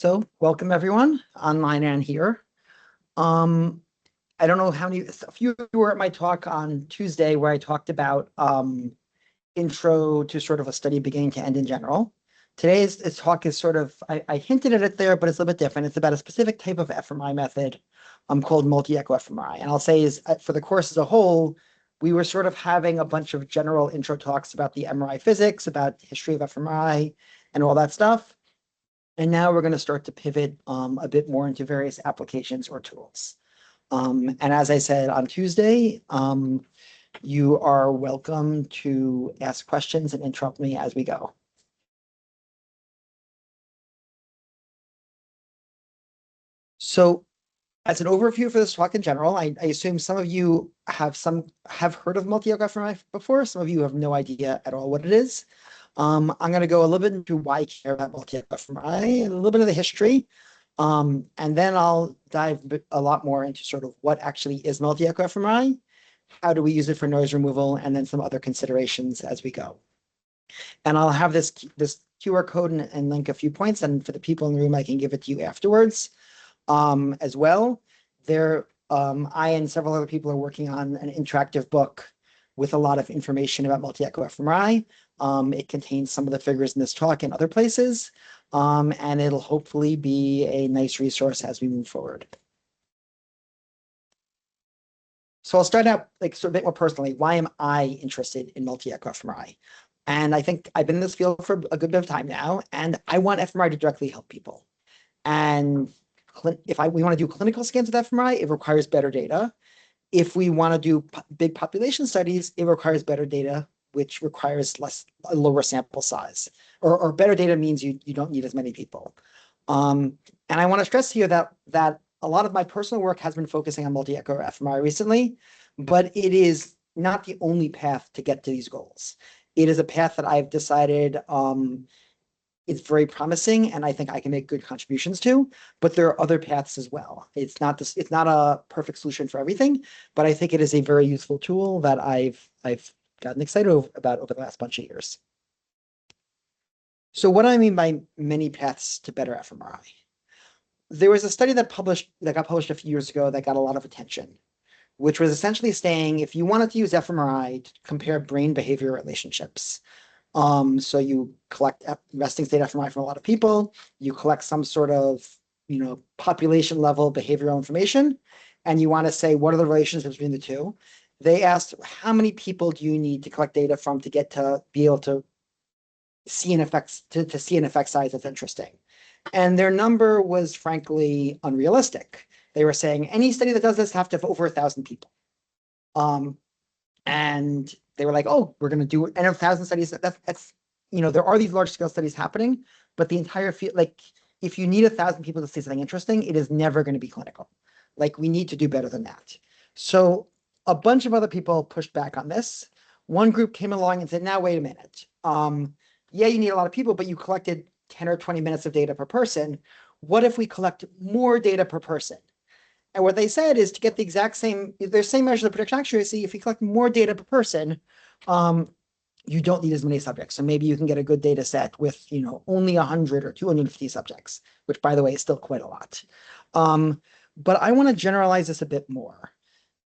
So welcome everyone, online and here. Um, I don't know how many, a few of you were at my talk on Tuesday where I talked about intro to sort of a study beginning to end in general. Today's talk is sort of, I hinted at it there, but it's a little bit different. It's about a specific type of fMRI method called multi-echo fMRI. And I'll say is for the course as a whole, we were sort of having a bunch of general intro talks about the MRI physics, about the history of fMRI and all that stuff. And now we're going to start to pivot a bit more into various applications or tools. And as I said on Tuesday, you are welcome to ask questions and interrupt me as we go. So as an overview for this talk in general, I assume some of you have heard of multi-echo fMRI before. Some of you have no idea at all what it is. I'm going to go a little bit into why I care about multi-echo fMRI, a little bit of the history, and then I'll dive a lot more into sort of what actually is multi-echo fMRI, how do we use it for noise removal, and then some other considerations as we go. And I'll have this QR code and link a few points, and for the people in the room, I can give it to you afterwards as well. I and several other people are working on an interactive book with a lot of information about multi-echo fMRI. It contains some of the figures in this talk and other places, and it'll hopefully be a nice resource as we move forward. So I'll start out like sort of a bit more personally. Why am I interested in multi-echo fMRI? And I think I've been in this field for a good bit of time now, and I want fMRI to directly help people. And if we want to do clinical scans with fMRI, it requires better data. If we want to do big population studies, it requires better data, which requires a lower sample size. Or better data means you don't need as many people. And I want to stress here that a lot of my personal work has been focusing on multi-echo fMRI recently, but it is not the only path to get to these goals. It is a path that I've decided it's very promising, and I think I can make good contributions to, but there are other paths as well. It's not a perfect solution for everything, but I think it is a very useful tool that I've gotten excited about over the last bunch of years. So what do I mean by many paths to better fMRI? There was a study that got published a few years ago that got a lot of attention, which was essentially saying if you wanted to use fMRI to compare brain behavior relationships, so you collect resting state fMRI from a lot of people, you collect some sort of, population level behavioral information, and you want to say, what are the relationships between the two? They asked, how many people do you need to collect data from to get to be able to see an effect, to see an effect size that's interesting? And their number was frankly unrealistic. They were saying any study that does this have to have over 1,000 people. And they were like, oh, we're going to do 1,000 studies. That's, there are these large scale studies happening, but the entire field, like if you need 1,000 people to see something interesting, it is never going to be clinical. Like we need to do better than that. So a bunch of other people pushed back on this. One group came along and said, now, wait a minute. Yeah, you need a lot of people, but you collected 10 or 20 minutes of data per person. What if we collect more data per person? And what they said is to get the exact same, their same measure of prediction accuracy, if you collect more data per person, you don't need as many subjects. So maybe you can get a good data set with, only 100 or 250 subjects, which by the way is still quite a lot. But I want to generalize this a bit more.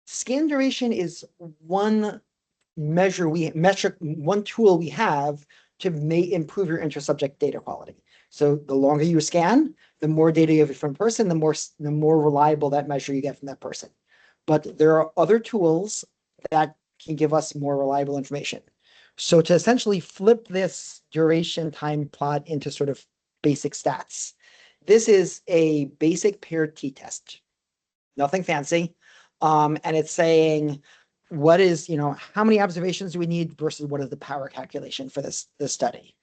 Scan duration is one one tool we have to improve your inter-subject data quality. So the longer you scan, the more data you have from a person, the more reliable that measure you get from that person. But there are other tools that can give us more reliable information. So to essentially flip this duration time plot into sort of basic stats, this is a basic paired t-test, nothing fancy. And it's saying, what is, how many observations do we need versus what is the power calculation for this study?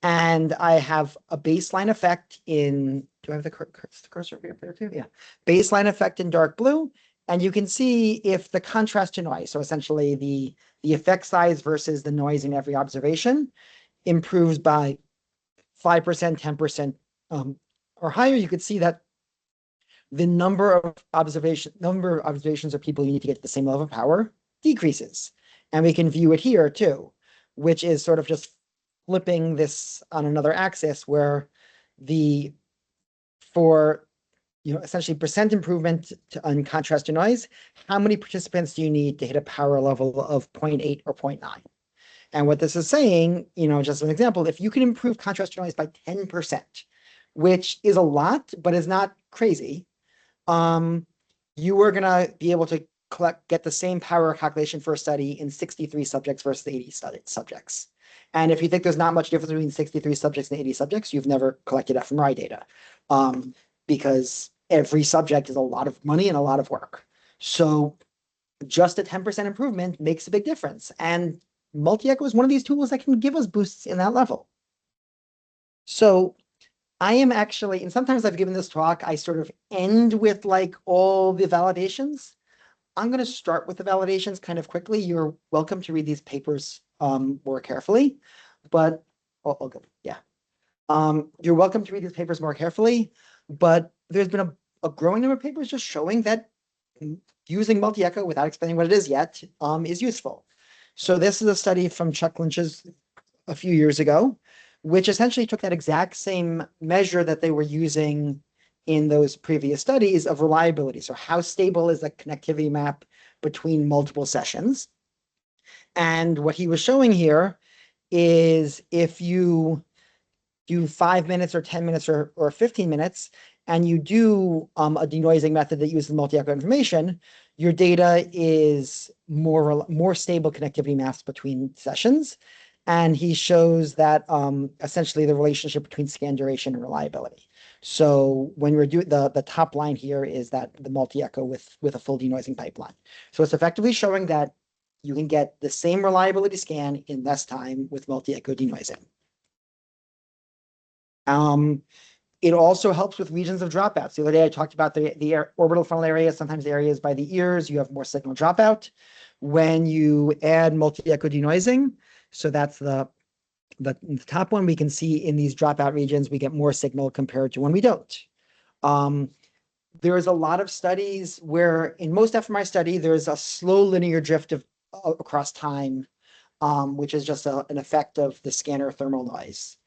And I have a baseline effect in, do I have the cursor here too? Yeah. Baseline effect in dark blue. And you can see if the contrast to noise, so essentially the effect size versus the noise in every observation, improves by 5%, 10%, or higher. You could see that the number of observations of people you need to get the same level of power decreases. And we can view it here too, which is sort of just flipping this on another axis where the for, essentially percent improvement on contrast to noise, how many participants do you need to hit a power level of 0.8 or 0.9? And what this is saying, just an example, if you can improve contrast to noise by 10%, which is a lot, but is not crazy, you are going to be able to get the same power calculation for a study in 63 subjects versus 80 subjects. And if you think there's not much difference between 63 subjects and 80 subjects, you've never collected fMRI data, because every subject is a lot of money and a lot of work. So just a 10% improvement makes a big difference. And multi-echo is one of these tools that can give us boosts in that level. So I am actually, and sometimes I've given this talk, I sort of end with like all the validations. I'm going to start with the validations kind of quickly. You're welcome to read these papers more carefully, but yeah. You're welcome to read these papers more carefully, but there's been a growing number of papers just showing that using multi-echo without explaining what it is yet is useful. So this is a study from Chuck Lynch's a few years ago, which essentially took that exact same measure that they were using in those previous studies of reliability. So how stable is the connectivity map between multiple sessions? And what he was showing here is if you do 5 minutes or 10 minutes or 15 minutes, and you do a denoising method that uses multi-echo information, your data is more stable connectivity maps between sessions. And he shows that essentially the relationship between scan duration and reliability. So when we're doing the top line here is that the multi-echo with a full denoising pipeline. So it's effectively showing that you can get the same reliability scan in less time with multi-echo denoising. It also helps with regions of dropouts. The other day I talked about the orbital frontal area, sometimes the areas by the ears, you have more signal dropout. When you add multi-echo denoising, so that's the top one, we can see in these dropout regions, we get more signal compared to when we don't. There is a lot of studies where in most fMRI study, there's a slow linear drift across time, which is just an effect of the scanner thermal noise.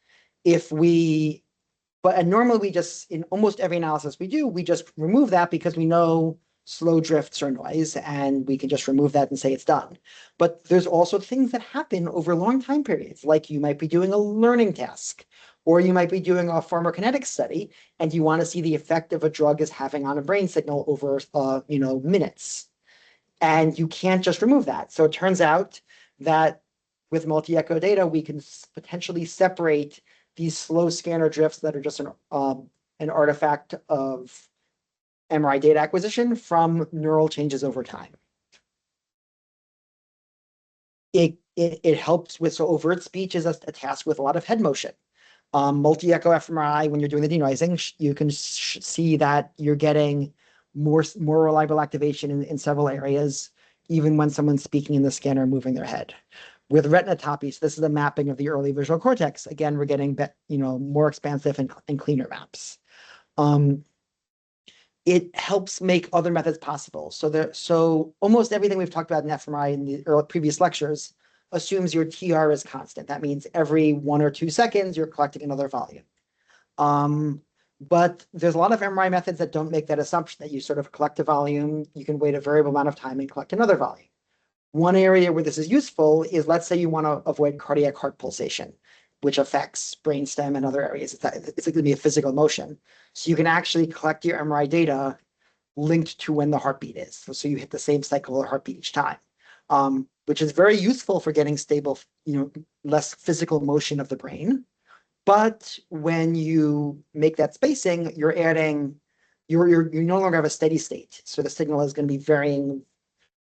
And normally we just, in almost every analysis we do, we just remove that because we know slow drifts are noise and we can just remove that and say it's done. But there's also things that happen over long time periods, like you might be doing a learning task, or you might be doing a pharmacokinetic study and you want to see the effect of a drug is having on a brain signal over, minutes. And you can't just remove that. So it turns out that with multi-echo data, we can potentially separate these slow scanner drifts that are just an artifact of MRI data acquisition from neural changes over time. It helps with, so overt speech is a task with a lot of head motion. Multi-echo fMRI, when you're doing the denoising, you can see that you're getting more reliable activation in several areas, even when someone's speaking in the scanner moving their head. With retinotopy, so this is a mapping of the early visual cortex. Again, we're getting more expansive and cleaner maps. It helps make other methods possible. So almost everything we've talked about in fMRI in the previous lectures assumes your TR is constant. That means every 1 or 2 seconds, you're collecting another volume. But there's a lot of MRI methods that don't make that assumption, that you sort of collect a volume, you can wait a variable amount of time and collect another volume. One area where this is useful is, let's say you want to avoid cardiac heart pulsation, which affects brainstem and other areas. It's going to be a physical motion. So you can actually collect your MRI data linked to when the heartbeat is. So you hit the same cycle of heartbeat each time, which is very useful for getting stable, less physical motion of the brain. But when you make that spacing, you're you no longer have a steady state. So the signal is going to be varying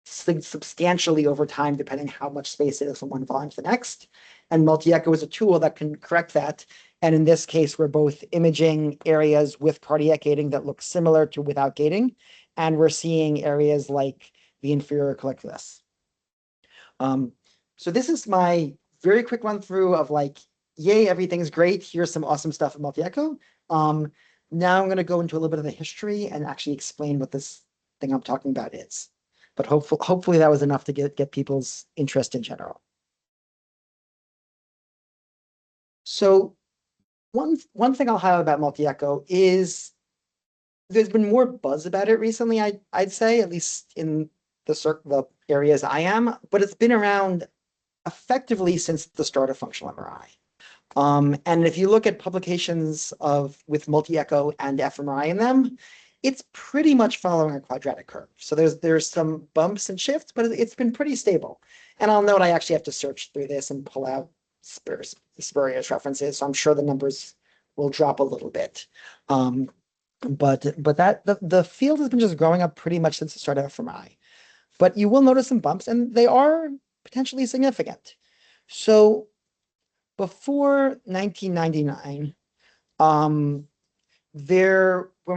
substantially over time, depending how much space it is from one volume to the next. And multi-echo is a tool that can correct that. And in this case, we're both imaging areas with cardiac gating that look similar to without gating. And we're seeing areas like the inferior colliculus. So this is my very quick run through of like, yay, everything's great. Here's some awesome stuff in multi-echo. Now I'm going to go into a little bit of the history and actually explain what this thing I'm talking about is. But hopefully that was enough to get people's interest in general. So one thing I'll highlight about multi-echo is there's been more buzz about it recently, I'd say, at least in the areas I am, but it's been around effectively since the start of functional MRI. And if you look at publications with multi-echo and fMRI in them, it's pretty much following a quadratic curve. So there's some bumps and shifts, but it's been pretty stable. And I'll note I actually have to search through this and pull out spurious references. So I'm sure the numbers will drop a little bit. But the field has been just growing up pretty much since the start of fMRI. But you will notice some bumps, and they are potentially significant. So before 1999, when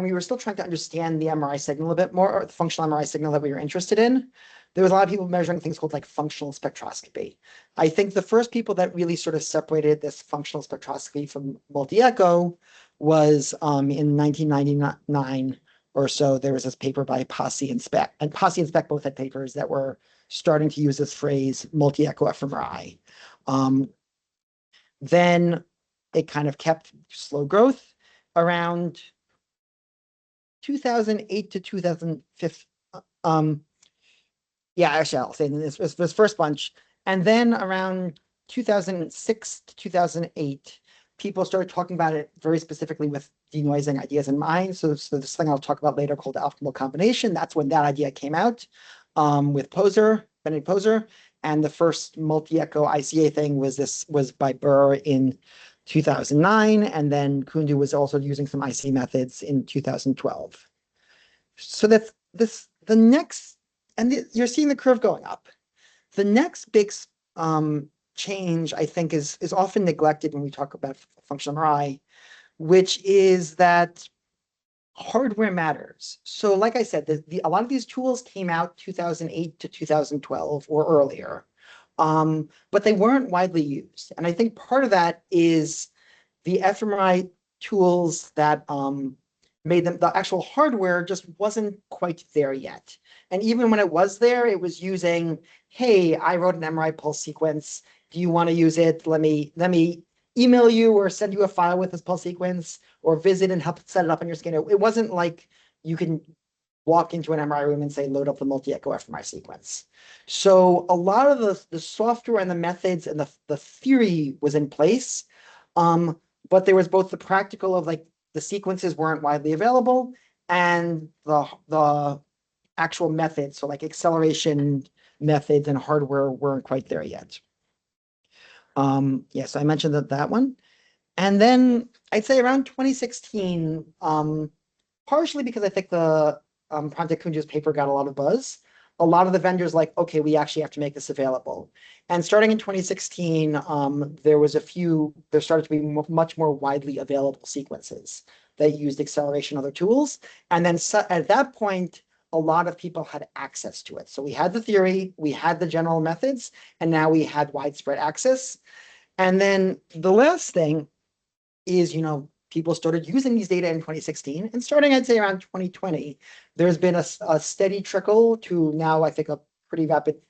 we were still trying to understand the MRI signal a bit more, or the functional MRI signal that we were interested in, there was a lot of people measuring things called like functional spectroscopy. I think the first people that really sort of separated this functional spectroscopy from multi-echo was in 1999 or so. There was this paper by Posse and Speck, and Posse and Speck both had papers that were starting to use this phrase multi-echo fMRI. Then it kind of kept slow growth around 2008 to 2005. Yeah, actually, I'll say this was this first bunch. And then around 2006 to 2008, people started talking about it very specifically with denoising ideas in mind. So this thing I'll talk about later called the optimal combination, that's when that idea came out with Benedict Poser. And the first multi-echo ICA thing was by Burr in 2009. And then Kundu was also using some IC methods in 2012. So that's the next, and you're seeing the curve going up. The next big change, I think, is often neglected when we talk about functional MRI, which is that hardware matters. So like I said, a lot of these tools came out 2008 to 2012 or earlier, but they weren't widely used. And I think part of that is the fMRI tools that made them, the actual hardware just wasn't quite there yet. And even when it was there, it was using, hey, I wrote an MRI pulse sequence. Do you want to use it? Let me email you or send you a file with this pulse sequence, or visit and help set it up on your scanner. It wasn't like you can walk into an MRI room and say, load up the multi-echo fMRI sequence. So a lot of the software and the methods and the theory was in place, but there was both the practical of like the sequences weren't widely available, and the actual methods, so like acceleration methods and hardware weren't quite there yet. So I mentioned that one. And then I'd say around 2016, partially because I think the Prantek Kunju's paper got a lot of buzz, a lot of the vendors like, okay, we actually have to make this available. And starting in 2016, there started to be much more widely available sequences that used acceleration and other tools. And then at that point, a lot of people had access to it. So we had the theory, we had the general methods, and now we had widespread access. And then the last thing is, people started using these data in 2016, and starting, I'd say, around 2020, there's been a steady trickle to now, I think, a pretty rapid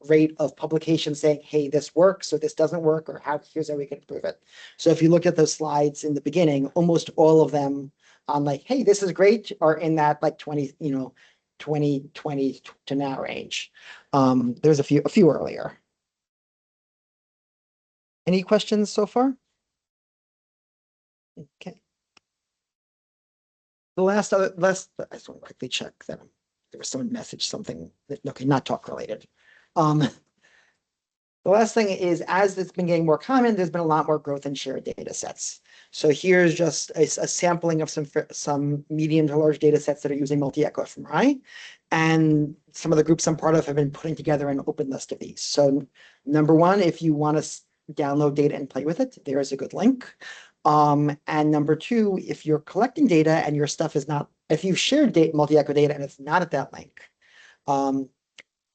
rate of publication saying, hey, this works or this doesn't work, or here's how we can improve it. So if you look at those slides in the beginning, almost all of them on like, hey, this is great, are in that like 2020 to now range. There's a few earlier. Any questions so far? Okay. I just want to quickly check that there was someone messaged something that, okay, not talk related. The last thing is, as it's been getting more common, there's been a lot more growth in shared data sets. So here's just a sampling of some medium to large data sets that are using multi-echo fMRI. And some of the groups I'm part of have been putting together an open list of these. So number one, if you want to download data and play with it, there is a good link. And number two, if you're collecting data and your stuff is not, if you've shared multi-echo data and it's not at that link,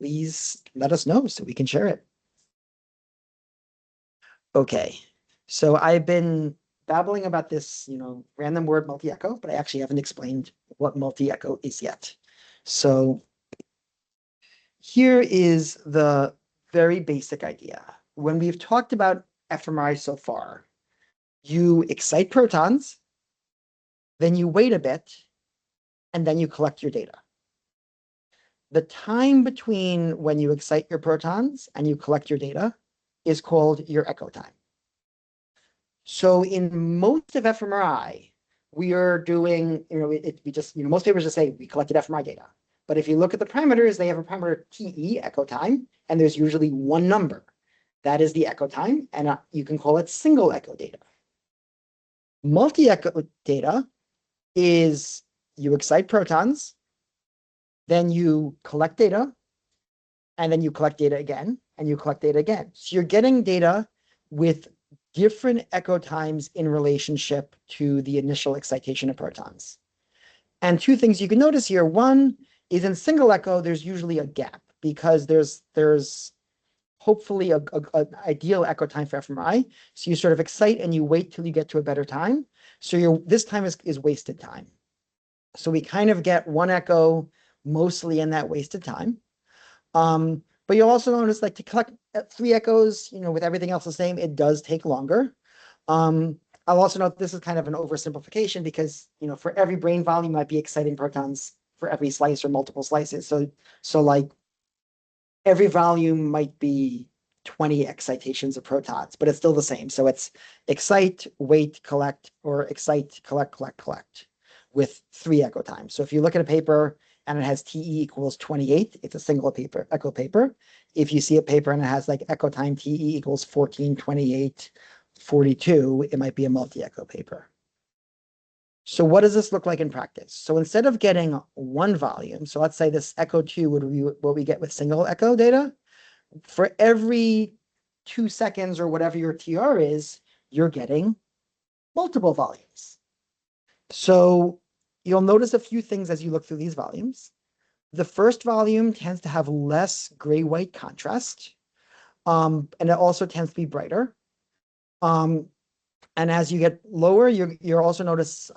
please let us know so we can share it. Okay, so I've been babbling about this, random word multi-echo, but I actually haven't explained what multi-echo is yet. So here is the very basic idea. When we've talked about fMRI so far, you excite protons, then you wait a bit, and then you collect your data. The time between when you excite your protons and you collect your data is called your echo time. So in most of fMRI, we are doing, most papers just say we collected fMRI data. But if you look at the parameters, they have a parameter TE, echo time, and there's usually one number. That is the echo time, and you can call it single echo data. Multi-echo data is you excite protons, then you collect data, and then you collect data again, and you collect data again. So you're getting data with different echo times in relationship to the initial excitation of protons. And two things you can notice here. One is in single echo, there's usually a gap because there's hopefully an ideal echo time for fMRI. So you sort of excite and you wait till you get to a better time. So this time is wasted time. So we kind of get one echo mostly in that wasted time. But you'll also notice like to collect 3 echoes, with everything else the same, it does take longer. I'll also note this is kind of an oversimplification because, for every brain volume might be exciting protons for every slice or multiple slices. So like every volume might be 20 excitations of protons, but it's still the same. So it's excite, wait, collect, or excite, collect, collect, collect with 3 echo times. So if you look at a paper and it has TE equals 28, it's a single echo paper. If you see a paper and it has like echo time TE equals 14, 28, 42, it might be a multi-echo paper. So what does this look like in practice? So instead of getting one volume, so let's say this echo 2 would be what we get with single echo data. For every 2 seconds or whatever your TR is, you're getting multiple volumes. So you'll notice a few things as you look through these volumes. The first volume tends to have less gray-white contrast, and it also tends to be brighter. And as you get lower, you'll also notice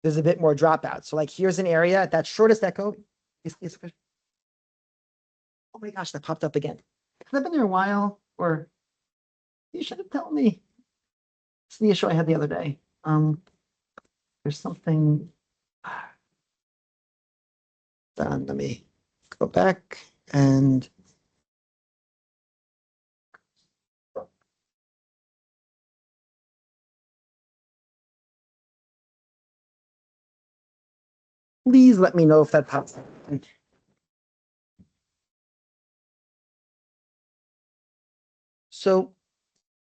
there's a bit more dropout. So like here's an area at that shortest echo. Oh my gosh, that popped up again. Has that been there a while? Or you should have told me. It's the issue I had the other day. There's something done. Let me go back and please let me know if that pops up.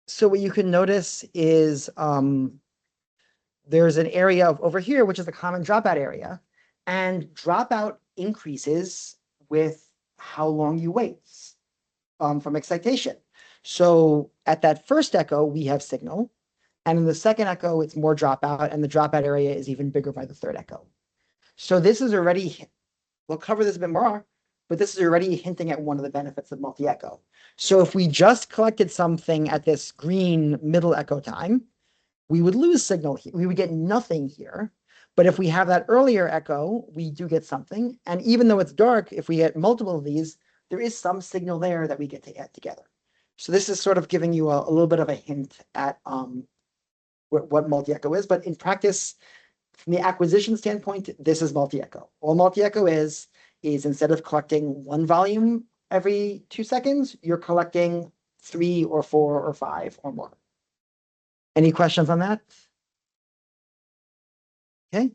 So what you can notice is there's an area over here, which is the common dropout area, and dropout increases with how long you wait from excitation. So at that first echo, we have signal, and in the second echo, it's more dropout, and the dropout area is even bigger by the third echo. So this is already, we'll cover this a bit more, but this is already hinting at one of the benefits of multi-echo. So if we just collected something at this green middle echo time, we would lose signal here. We would get nothing here. But if we have that earlier echo, we do get something. And even though it's dark, if we get multiple of these, there is some signal there that we get to add together. So this is sort of giving you a little bit of a hint at what multi-echo is. But in practice, from the acquisition standpoint, this is multi-echo. All multi-echo is instead of collecting one volume every 2 seconds, you're collecting 3 or 4 or 5 or more. Any questions on that? Okay.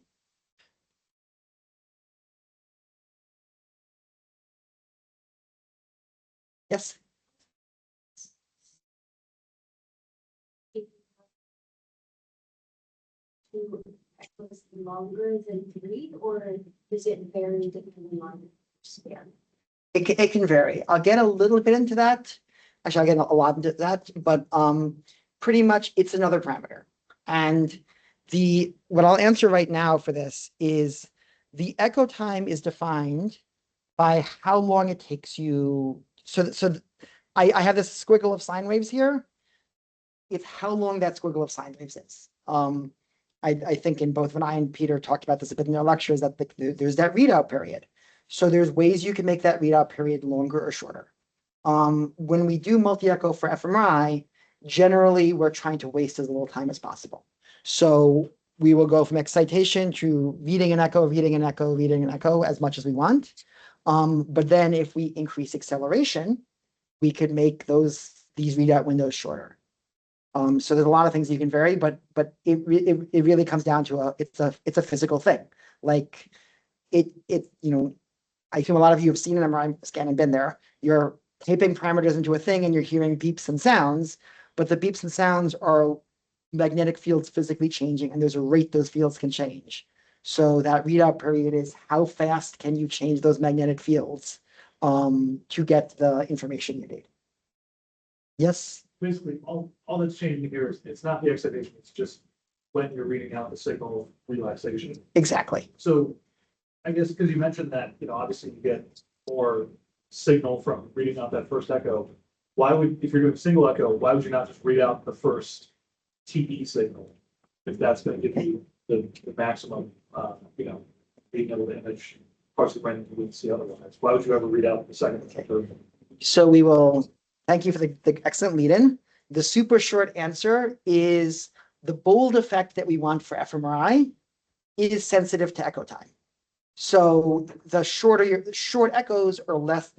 Yes. Longer than 3, or does it vary depending on span? It can vary. I'll get a little bit into that. Actually, I'll get a lot into that, but pretty much it's another parameter. And what I'll answer right now for this is the echo time is defined by how long it takes you. So I have this squiggle of sine waves here. It's how long that squiggle of sine waves is. I think in both when I and Peter talked about this a bit in their lectures that there's that readout period. So there's ways you can make that readout period longer or shorter. When we do multi-echo for fMRI, generally we're trying to waste as little time as possible. So we will go from excitation to reading an echo, reading an echo, reading an echo as much as we want. But then if we increase acceleration, we could make these readout windows shorter. So there's a lot of things you can vary, but it really comes down to it's a physical thing. Like I assume a lot of you have seen an MRI scan and been there. You're typing parameters into a thing and you're hearing beeps and sounds, but the beeps and sounds are magnetic fields physically changing, and there's a rate those fields can change. So that readout period is how fast can you change those magnetic fields to get the information you need. Yes? Basically, all that's changing here is it's not the excitation, it's just when you're reading out the signal relaxation. Exactly. So I guess because you mentioned that, obviously you get more signal from reading out that first echo. If you're doing single echo, why would you not just read out the first TE signal? If that's going to give you the maximum, being able to image parts of the brain that you wouldn't see otherwise. Why would you ever read out the second echo? So we will thank you for the excellent lead-in. The super short answer is the bold effect that we want for fMRI is sensitive to echo time. So the short echoes are less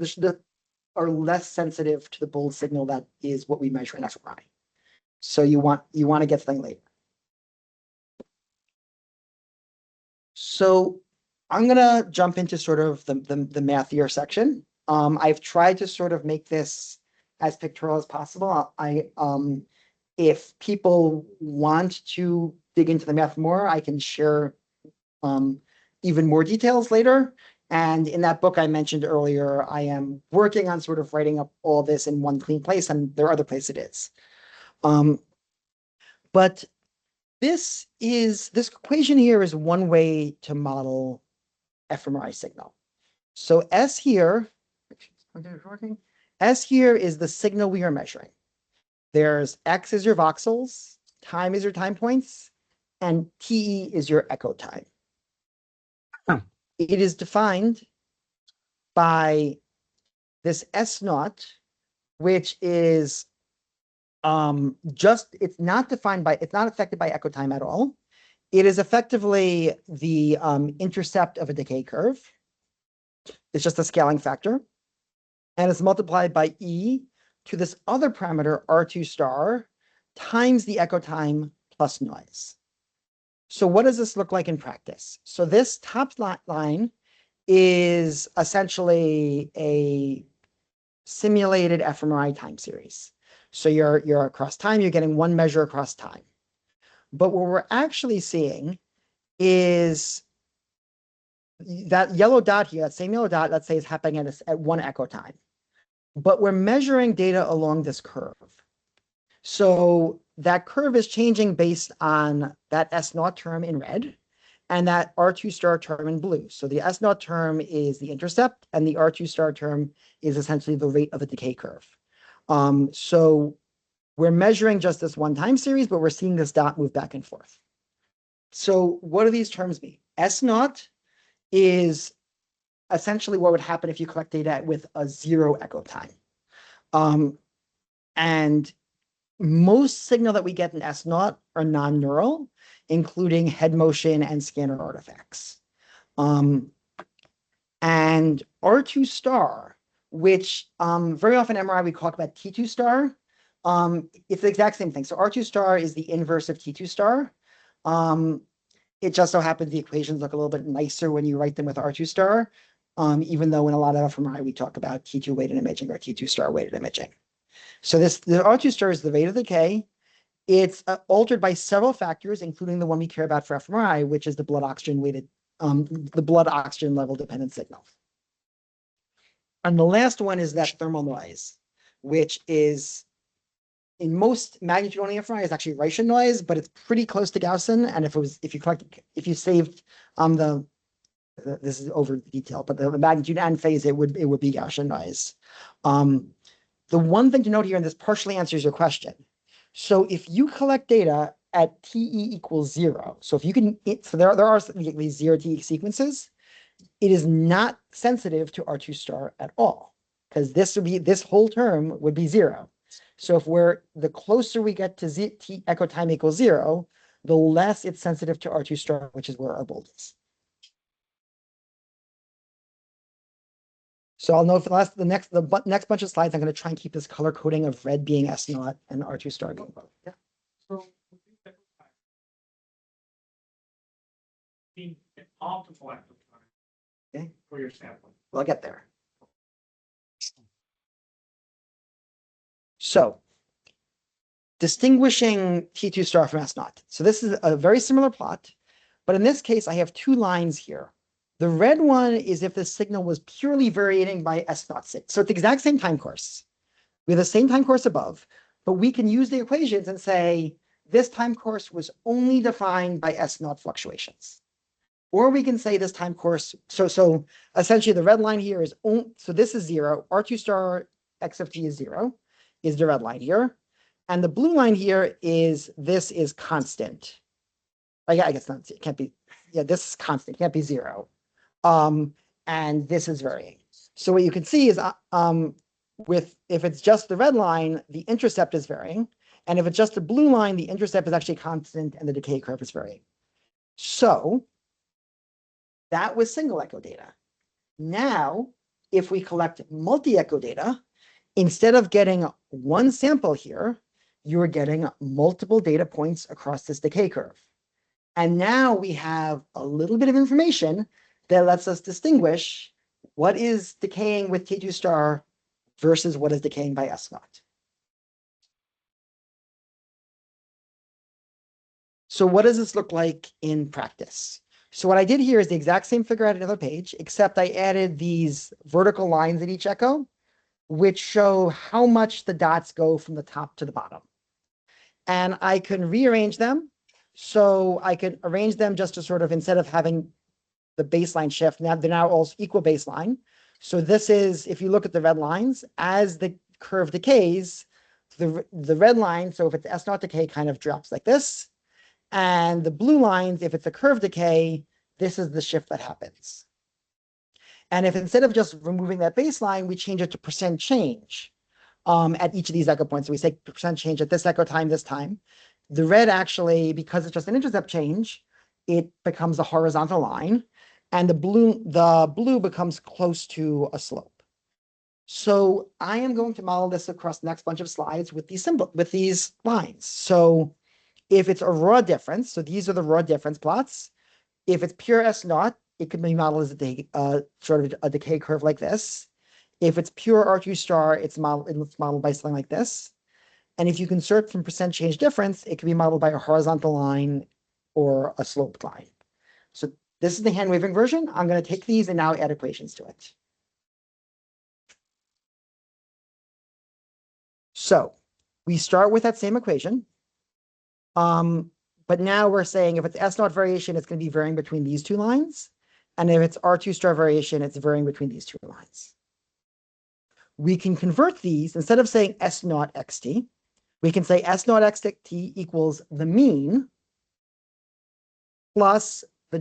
sensitive to the bold signal that is what we measure in fMRI. So you want to get something later. So I'm gonna jump into sort of the mathier section. I've tried to sort of make this as pictorial as possible. If people want to dig into the math more, I can share even more details later. And in that book I mentioned earlier, I am working on sort of writing up all this in one clean place, and there are other places it is. But this equation here is one way to model fMRI signal. So S here is the signal we are measuring. There's X is your voxels, time is your time points, and TE is your echo time. It is defined by this S naught, which is it's not affected by echo time at all. It is effectively the intercept of a decay curve. It's just a scaling factor. And it's multiplied by E to this other parameter, R2 star, times the echo time plus noise. So what does this look like in practice? So this top line is essentially a simulated fMRI time series. So you're across time, you're getting one measure across time. But what we're actually seeing is that yellow dot here, that same yellow dot, let's say is happening at one echo time. But we're measuring data along this curve. So that curve is changing based on that S naught term in red and that R2 star term in blue. So the S naught term is the intercept and the R2 star term is essentially the rate of the decay curve. So we're measuring just this one time series, but we're seeing this dot move back and forth. So what do these terms mean? S naught is essentially what would happen if you collect data with a 0 echo time. And most signal that we get in S naught are non-neural, including head motion and scanner artifacts. And R2 star, which very often MRI we talk about T2 star, it's the exact same thing. So R2 star is the inverse of T2 star. It just so happens the equations look a little bit nicer when you write them with R2 star, even though in a lot of fMRI we talk about T2 weighted imaging or T2 star weighted imaging. So the R2 star is the rate of decay. It's altered by several factors, including the one we care about for fMRI, which is the blood oxygen level dependent signal. And the last one is that thermal noise, which is in most magnitude only fMRI is actually Rician noise, but it's pretty close to Gaussian. And if you saved this is over detailed, but the magnitude and phase, it would be Gaussian noise. The one thing to note here, and this partially answers your question. So if you collect data at TE equals 0, so if you can, so there are these 0 TE sequences, it is not sensitive to R2 star at all, because this whole term would be 0. So if the closer we get to T echo time equals 0, the less it's sensitive to R2 star, which is where our bold is. So I'll know for the next bunch of slides, I'm going to try and keep this color coding of red being S naught and R2 star being both. Yeah. So being an optimal echo time Okay. for your sampling. Well, I'll get there. So distinguishing T2 star from S naught. So this is a very similar plot, but in this case, I have two lines here. The red one is if the signal was purely varying by S naught 6. So it's the exact same time course. We have the same time course above, but we can use the equations and say this time course was only defined by S naught fluctuations. Or we can say this time course, so essentially the red line here is, so this is 0, R2 star X of t is 0, is the red line here. And the blue line here is, this is constant. I guess not, it can't be, yeah, this is constant, can't be 0. And this is varying. So what you can see is, if it's just the red line, the intercept is varying. And if it's just the blue line, the intercept is actually constant and the decay curve is varying. So that was single echo data. Now, if we collect multi-echo data, instead of getting one sample here, you're getting multiple data points across this decay curve. And now we have a little bit of information that lets us distinguish what is decaying with T2 star versus what is decaying by S naught. So what does this look like in practice? So what I did here is the exact same figure at another page, except I added these vertical lines at each echo, which show how much the dots go from the top to the bottom. And I can rearrange them. So I could arrange them just to sort of, instead of having the baseline shift, now they're now all equal baseline. So this is, if you look at the red lines, as the curve decays, the red line, so if it's S naught decay, kind of drops like this. And the blue lines, if it's a curve decay, this is the shift that happens. And if instead of just removing that baseline, we change it to percent change at each of these echo points. So we say percent change at this echo time, this time. The red actually, because it's just an intercept change, it becomes a horizontal line. And the blue becomes close to a slope. So I am going to model this across the next bunch of slides with these lines. So if it's a raw difference, so these are the raw difference plots. If it's pure S naught, it could be modeled as sort of a decay curve like this. If it's pure R2 star, it's modeled by something like this. And if you can sort from percent change difference, it can be modeled by a horizontal line or a sloped line. So this is the hand waving version. I'm going to take these and now add equations to it. So we start with that same equation. But now we're saying if it's S naught variation, it's going to be varying between these two lines. And if it's R2 star variation, it's varying between these two lines. We can convert these, instead of saying S naught xt, we can say S naught xt equals the mean plus the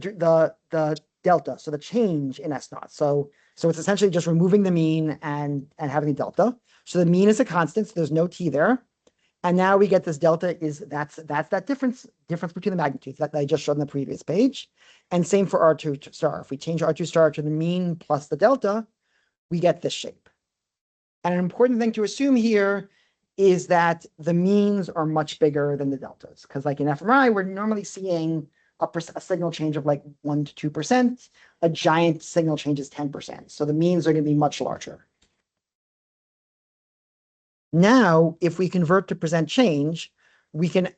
delta, so the change in S naught. So it's essentially just removing the mean and having the delta. So the mean is a constant, so there's no t there. And now we get this delta that's that difference between the magnitudes that I just showed on the previous page. And same for R2 star. If we change R2 star to the mean plus the delta, we get this shape. And an important thing to assume here is that the means are much bigger than the deltas. Because like in fMRI, we're normally seeing a signal change of like 1 to 2%. A giant signal change is 10%. So the means are going to be much larger. Now, if we convert to percent change, we can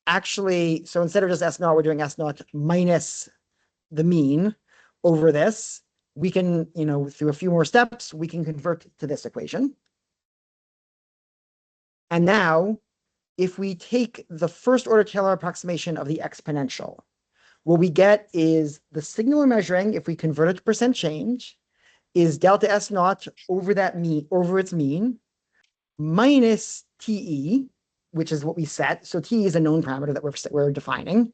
actually, so instead of just S naught, we're doing S naught minus the mean over this. We can, through a few more steps, we can convert to this equation. And now, if we take the first order Taylor approximation of the exponential, what we get is the signal we're measuring, if we convert it to percent change, is delta S naught over its mean, minus TE, which is what we set. So TE is a known parameter that we're defining,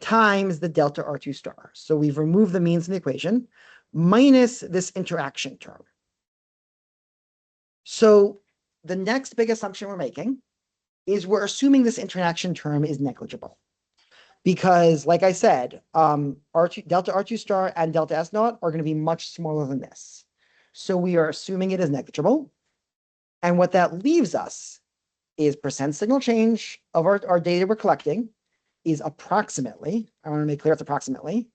times the delta R2 star. So we've removed the means from the equation, minus this interaction term. So the next big assumption we're making is we're assuming this interaction term is negligible. Because like I said, R2, delta R2 star and delta S naught are going to be much smaller than this. So we are assuming it is negligible. And what that leaves us is percent signal change of our data we're collecting is approximately, I want to make clear it's approximately,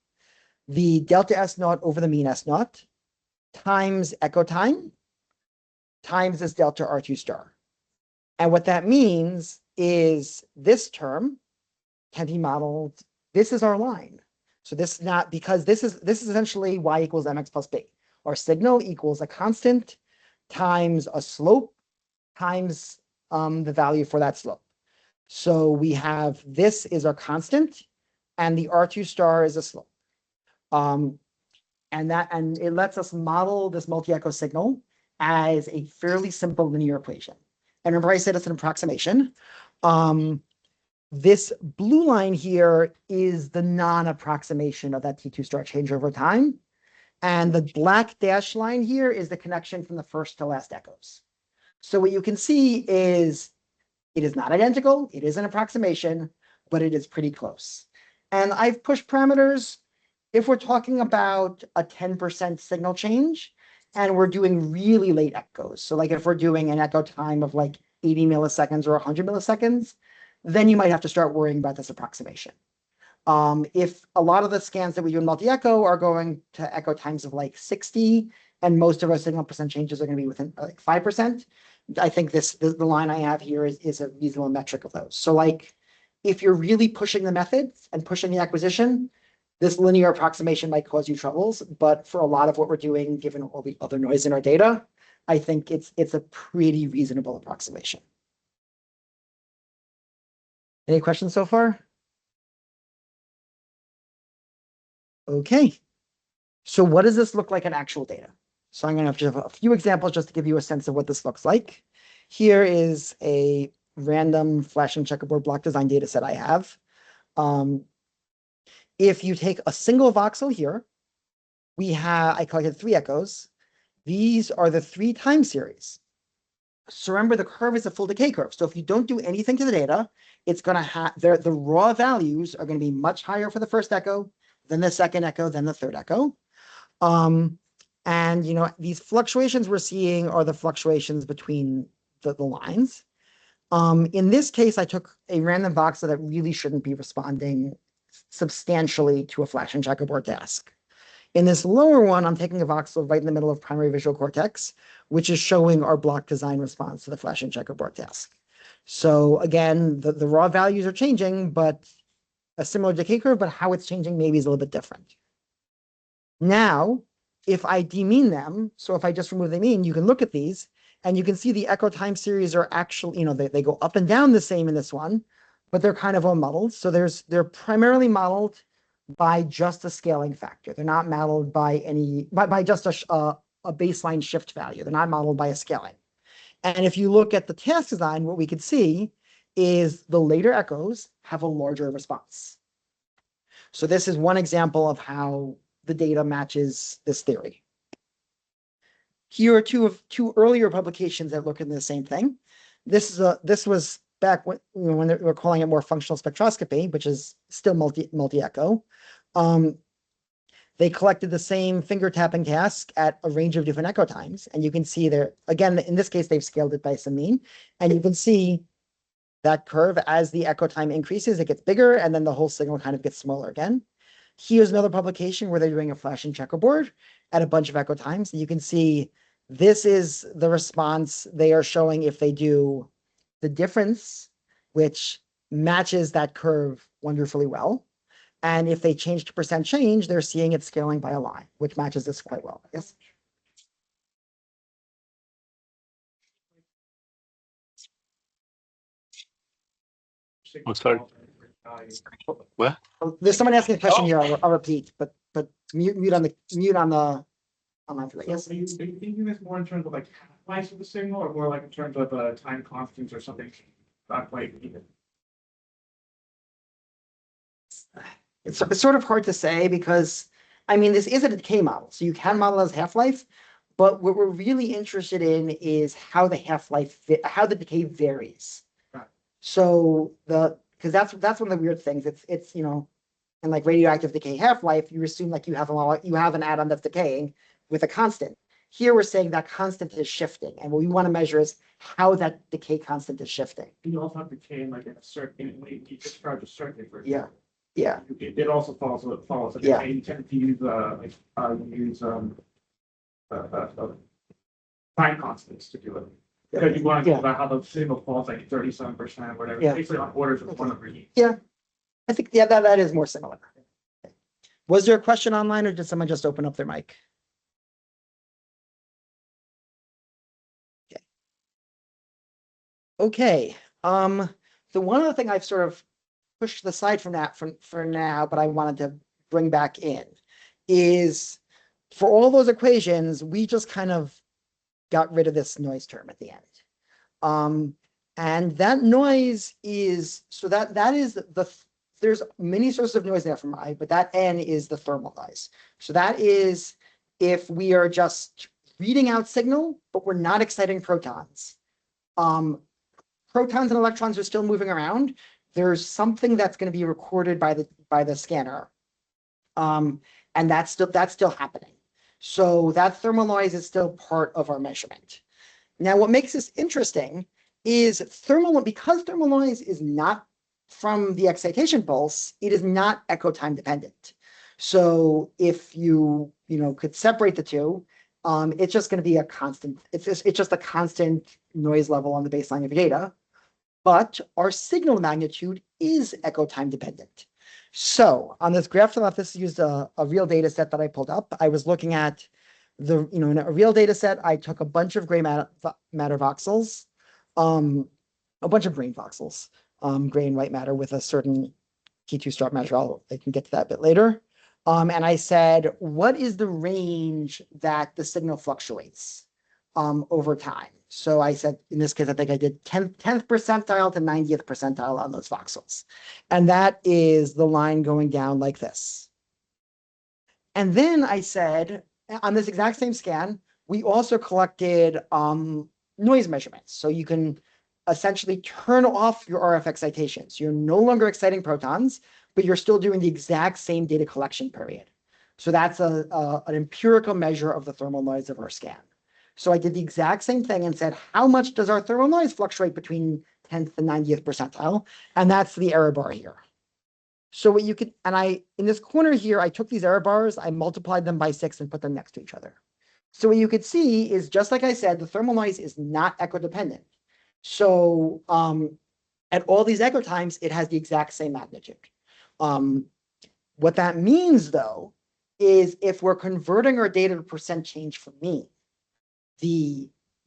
the delta S naught over the mean S naught times echo time times this delta R2 star. And what that means is this term can be modeled. This is our line. So this is not, because this is essentially y equals mx plus b. Our signal equals a constant times a slope times the value for that slope. So we have, this is our constant and the R2 star is a slope. And it lets us model this multi-echo signal as a fairly simple linear equation. And remember I said it's an approximation. This blue line here is the non-approximation of that T2 star change over time. And the black dashed line here is the connection from the first to last echoes. So what you can see is it is not identical, it is an approximation, but it is pretty close. And I've pushed parameters. If we're talking about a 10% signal change and we're doing really late echoes, so like if we're doing an echo time of like 80 milliseconds or 100 milliseconds, then you might have to start worrying about this approximation. If a lot of the scans that we do in multi-echo are going to echo times of like 60, and most of our signal percent changes are going to be within like 5%, I think the line I have here is a reasonable metric of those. So like, if you're really pushing the methods and pushing the acquisition, this linear approximation might cause you troubles, but for a lot of what we're doing, given all the other noise in our data, I think it's a pretty reasonable approximation. Any questions so far? Okay. So what does this look like in actual data? So I'm going to have a few examples just to give you a sense of what this looks like. Here is a random flashing checkerboard block design data set I have. If you take a single voxel here, I collected 3 echoes. These are the 3 time series. So remember, the curve is a full decay curve. So if you don't do anything to the data, it's going to have the raw values are going to be much higher for the first echo, then the second echo, then the third echo. And these fluctuations we're seeing are the fluctuations between the lines. In this case, I took a random voxel that really shouldn't be responding substantially to a flash and checkerboard task. In this lower one, I'm taking a voxel right in the middle of primary visual cortex, which is showing our block design response to the flash and checkerboard task. So again, the raw values are changing, but a similar decay curve, but how it's changing maybe is a little bit different. Now, if I demean them, so if I just remove the mean, you can look at these and you can see the echo time series are actually, they go up and down the same in this one, but they're kind of unmodeled. So they're primarily modeled by just a scaling factor. They're not modeled by just a baseline shift value. They're not modeled by a scaling. And if you look at the task design, what we could see is the later echoes have a larger response. So this is one example of how the data matches this theory. Here are two earlier publications that look at the same thing. This was back when they were calling it more functional spectroscopy, which is still multi-echo. They collected the same finger tapping task at a range of different echo times. And you can see there, again, in this case, they've scaled it by some mean. And you can see that curve as the echo time increases, it gets bigger, and then the whole signal kind of gets smaller again. Here's another publication where they're doing a flash and checkerboard at a bunch of echo times. And you can see this is the response they are showing if they do the difference, which matches that curve wonderfully well. And if they change to percent change, they're seeing it scaling by a line, which matches this quite well. Yes. I'm sorry. What? There's someone asking a question here. I'll repeat, but mute on the online for that. Yes. Are you thinking this more in terms of like half-life of the signal, or more like in terms of time constants or something not quite even? It's sort of hard to say because, I mean, this is a decay model, so you can model as half-life, but what we're really interested in is how the decay varies. Right. So because because that's one of the weird things. It's, you know, in like radioactive decay half-life, you assume like you have an atom that's decaying with a constant. Here we're saying that constant is shifting, and what we want to measure is how that decay constant is shifting. You also have to decay like in a circuit, when you discharge a circuit, for Yeah. example. Yeah. It also follows. Yeah. You tend to use time constants to do it. Because you want to Yeah. know about how the signal falls like 37%, whatever, Yeah. basically on orders of one over each. Yeah. I think, yeah, that is more similar. Was there a question online, or did someone just open up their mic? Okay. The one other thing I've sort of pushed to the side from that for now, but I wanted to bring back in is for all those equations, we just kind of got rid of this noise term at the end. And that noise is, so that is there's many sources of noise in fMRI, but that N is the thermal noise. So that is if we are just reading out signal, but we're not exciting protons. Protons and electrons are still moving around. There's something that's going to be recorded by the scanner. And that's still happening. So that thermal noise is still part of our measurement. Now, what makes this interesting is because thermal noise is not from the excitation pulse, it is not echo time dependent. So if you could separate the two, it's just going to be a constant. It's just a constant noise level on the baseline of your data. But our signal magnitude is echo time dependent. So on this graph to the left, this used a real data set that I pulled up. I was looking at in a real data set, I took a bunch of gray matter voxels, a bunch of green voxels, gray and white matter with a certain T2 star measure. I can get to that a bit later. And I said, what is the range that the signal fluctuates over time? So I said, in this case, I think I did 10th percentile to 90th percentile on those voxels. And that is the line going down like this. And then I said, on this exact same scan, we also collected noise measurements. So you can essentially turn off your RF excitations. You're no longer exciting protons, but you're still doing the exact same data collection period. So that's an empirical measure of the thermal noise of our scan. So I did the exact same thing and said, how much does our thermal noise fluctuate between 10th and 90th percentile? And that's the error bar here. So what you could, and in this corner here, I took these error bars, I multiplied them by 6 and put them next to each other. So what you could see is, just like I said, the thermal noise is not echo dependent. So at all these echo times, it has the exact same magnitude. What that means, though, is if we're converting our data to percent change for mean,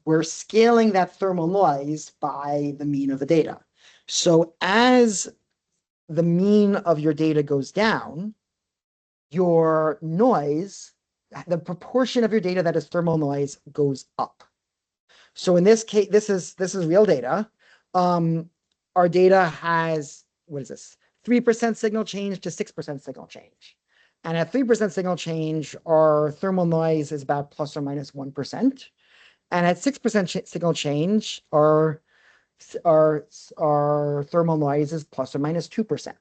we're scaling that thermal noise by the mean of the data. So as the mean of your data goes down, your noise, the proportion of your data that is thermal noise goes up. So in this case, this is real data. Our data has, what is this? 3% signal change to 6% signal change. And at 3% signal change, our thermal noise is about plus or minus 1%. And at 6% signal change, our thermal noise is plus or minus 2%.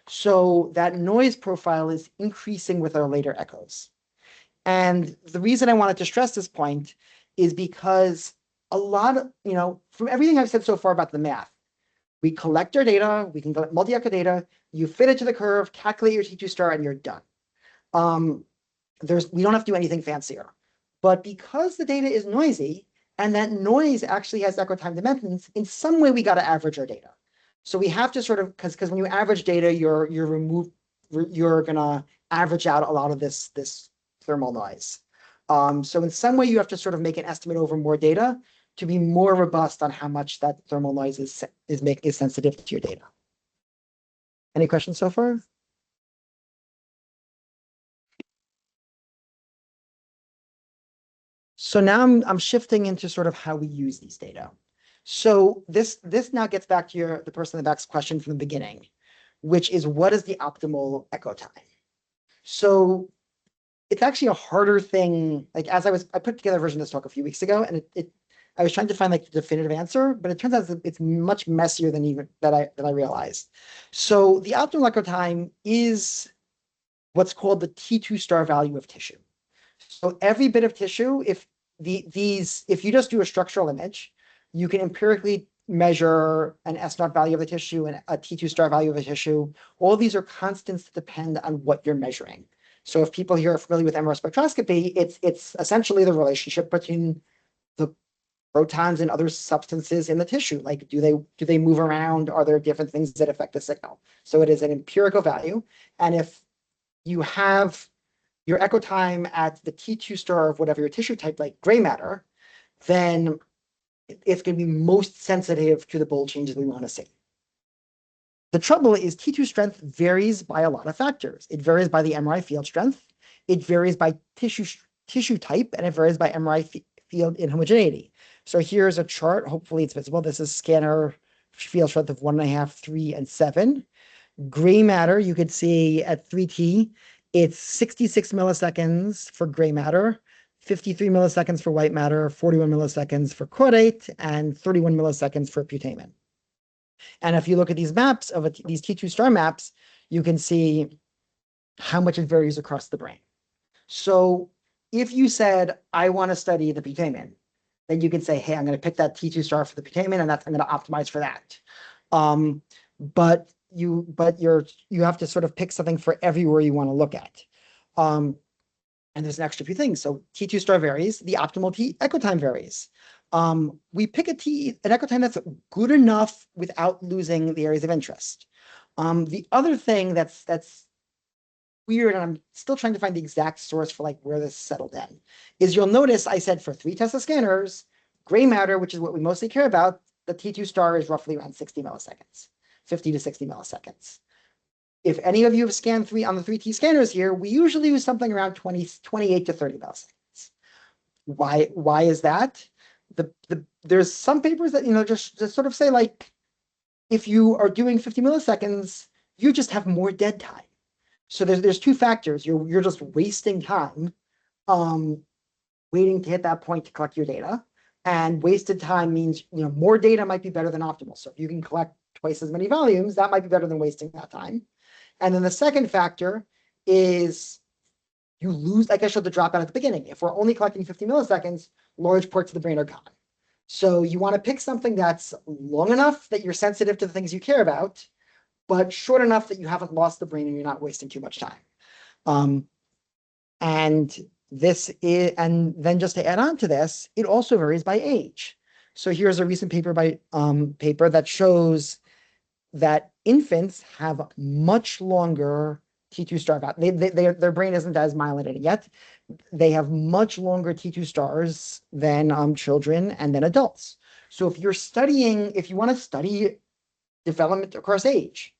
So that noise profile is increasing with our later echoes. And the reason I wanted to stress this point is because a lot of, from everything I've said so far about the math, we collect our data, we can collect multi-echo data, you fit it to the curve, calculate your T2 star, and you're done. We don't have to do anything fancier. But because the data is noisy, and that noise actually has echo time dependence, in some way we got to average our data. So we have to sort of, because when you average data, you're gonna average out a lot of this thermal noise. So in some way you have to sort of make an estimate over more data to be more robust on how much that thermal noise is sensitive to your data. Any questions so far? So now I'm shifting into sort of how we use these data. So this now gets back to the person in the back's question from the beginning, which is, what is the optimal echo time? So it's actually a harder thing. Like I put together a version of this talk a few weeks ago, and I was trying to find like the definitive answer, but it turns out it's much messier than even that I realized. So the optimal echo time is what's called the T2 star value of tissue. So every bit of tissue, if you just do a structural image, you can empirically measure an S naught value of the tissue and a T2 star value of the tissue. All these are constants that depend on what you're measuring. So if people here are familiar with MR spectroscopy, it's essentially the relationship between the protons and other substances in the tissue. Like, do they move around? Are there different things that affect the signal? So it is an empirical value. And if you have your echo time at the T2 star of whatever your tissue type, like gray matter, then it's going to be most sensitive to the bold changes we want to see. The trouble is T2 strength varies by a lot of factors. It varies by the MRI field strength, it varies by tissue type, and it varies by MRI field inhomogeneity. So here's a chart. Hopefully it's visible. This is scanner field strength of 1.5, 3, and 7. Gray matter, you could see at 3T, it's 66 milliseconds for gray matter, 53 milliseconds for white matter, 41 milliseconds for caudate, and 31 milliseconds for putamen. And if you look at these maps of these T2 star maps, you can see how much it varies across the brain. So if you said, I want to study the putamen, then you can say, hey, I'm going to pick that T2 star for the putamen, and I'm going to optimize for that. But you have to sort of pick something for everywhere you want to look at. And there's an extra few things. So T2 star varies, the optimal T echo time varies. We pick an echo time that's good enough without losing the areas of interest. The other thing that's weird, and I'm still trying to find the exact source for like where this settled in, is you'll notice I said for 3 Tesla scanners, gray matter, which is what we mostly care about, the T2 star is roughly around 60 milliseconds, 50 to 60 milliseconds. If any of you have scanned on the 3T scanners here, we usually use something around 28 to 30 milliseconds. Why is that? There's some papers that, just sort of say like, if you are doing 50 milliseconds, you just have more dead time. So there's two factors. You're just wasting time, waiting to hit that point to collect your data. And wasted time means, more data might be better than optimal. So if you can collect twice as many volumes, that might be better than wasting that time. And then the second factor is you lose, like I showed the dropout at the beginning. If we're only collecting 50 milliseconds, large parts of the brain are gone. So you want to pick something that's long enough that you're sensitive to the things you care about, but short enough that you haven't lost the brain and you're not wasting too much time. And then just to add on to this, it also varies by age. So here's a recent paper that shows that infants have much longer T2 star. Their brain isn't as myelinated yet. They have much longer T2 stars than children and then adults. So if you want to study development across age,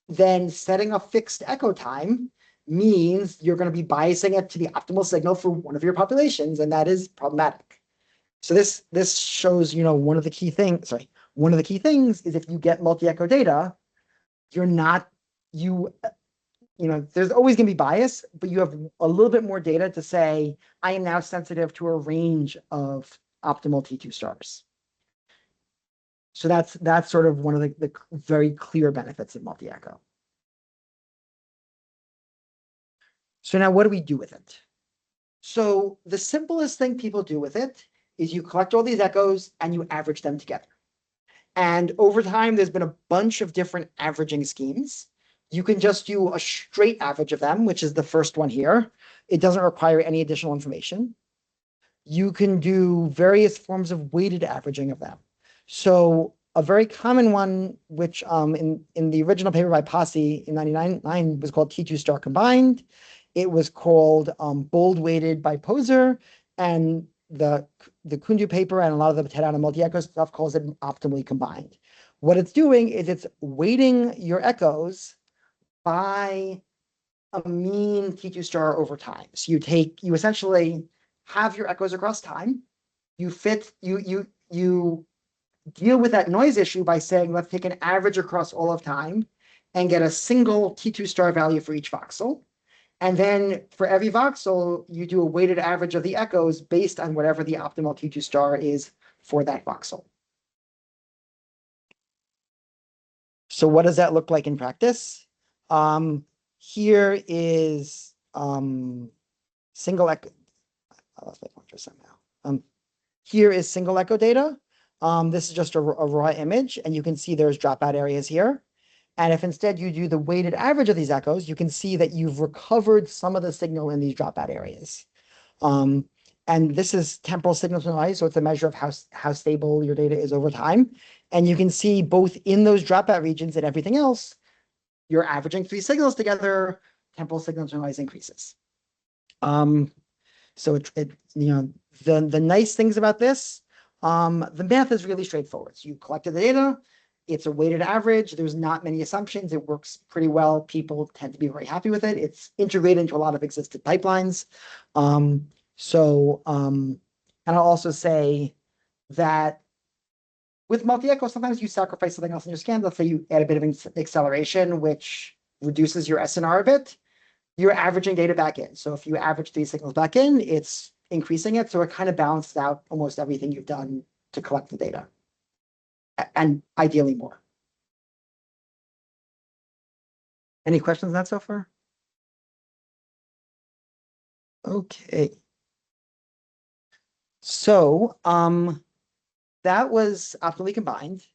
then setting a fixed echo time means you're going to be biasing it to the optimal signal for one of your populations, and that is problematic. So this shows, one of the key things is if you get multi-echo data, there's always going to be bias, but you have a little bit more data to say, I am now sensitive to a range of optimal T2 stars. So that's sort of one of the very clear benefits of multi-echo. So now what do we do with it? So the simplest thing people do with it is you collect all these echoes and you average them together. And over time, there's been a bunch of different averaging schemes. You can just do a straight average of them, which is the first one here. It doesn't require any additional information. You can do various forms of weighted averaging of them. So a very common one, which in the original paper by Posse in 1999 was called T2 star combined. It was called bold weighted by Poser, and the Kundu paper and a lot of the Tedana multi-echo stuff calls it optimally combined. What it's doing is it's weighting your echoes by a mean T2 star over time. So you essentially have your echoes across time. You deal with that noise issue by saying, let's take an average across all of time and get a single T2 star value for each voxel. And then for every voxel, you do a weighted average of the echoes based on whatever the optimal T2 star is for that voxel. So what does that look like in practice? Here is single echo. I lost my pointer somehow. Here is single echo data. This is just a raw image, and you can see there's dropout areas here. And if instead you do the weighted average of these echoes, you can see that you've recovered some of the signal in these dropout areas. And this is temporal signal to noise, so it's a measure of how stable your data is over time. And you can see both in those dropout regions and everything else, you're averaging 3 signals together, temporal signal to noise increases. So the nice things about this, the math is really straightforward. So you collected the data, it's a weighted average, there's not many assumptions, it works pretty well, people tend to be very happy with it, it's integrated into a lot of existing pipelines. And I'll also say that with multi-echo, sometimes you sacrifice something else in your scan. Let's say you add a bit of acceleration, which reduces your SNR a bit. You're averaging data back in. So if you average 3 signals back in, it's increasing it. So it kind of balances out almost everything you've done to collect the data. And ideally more. Any questions on that so far? Okay. So that was optimally combined.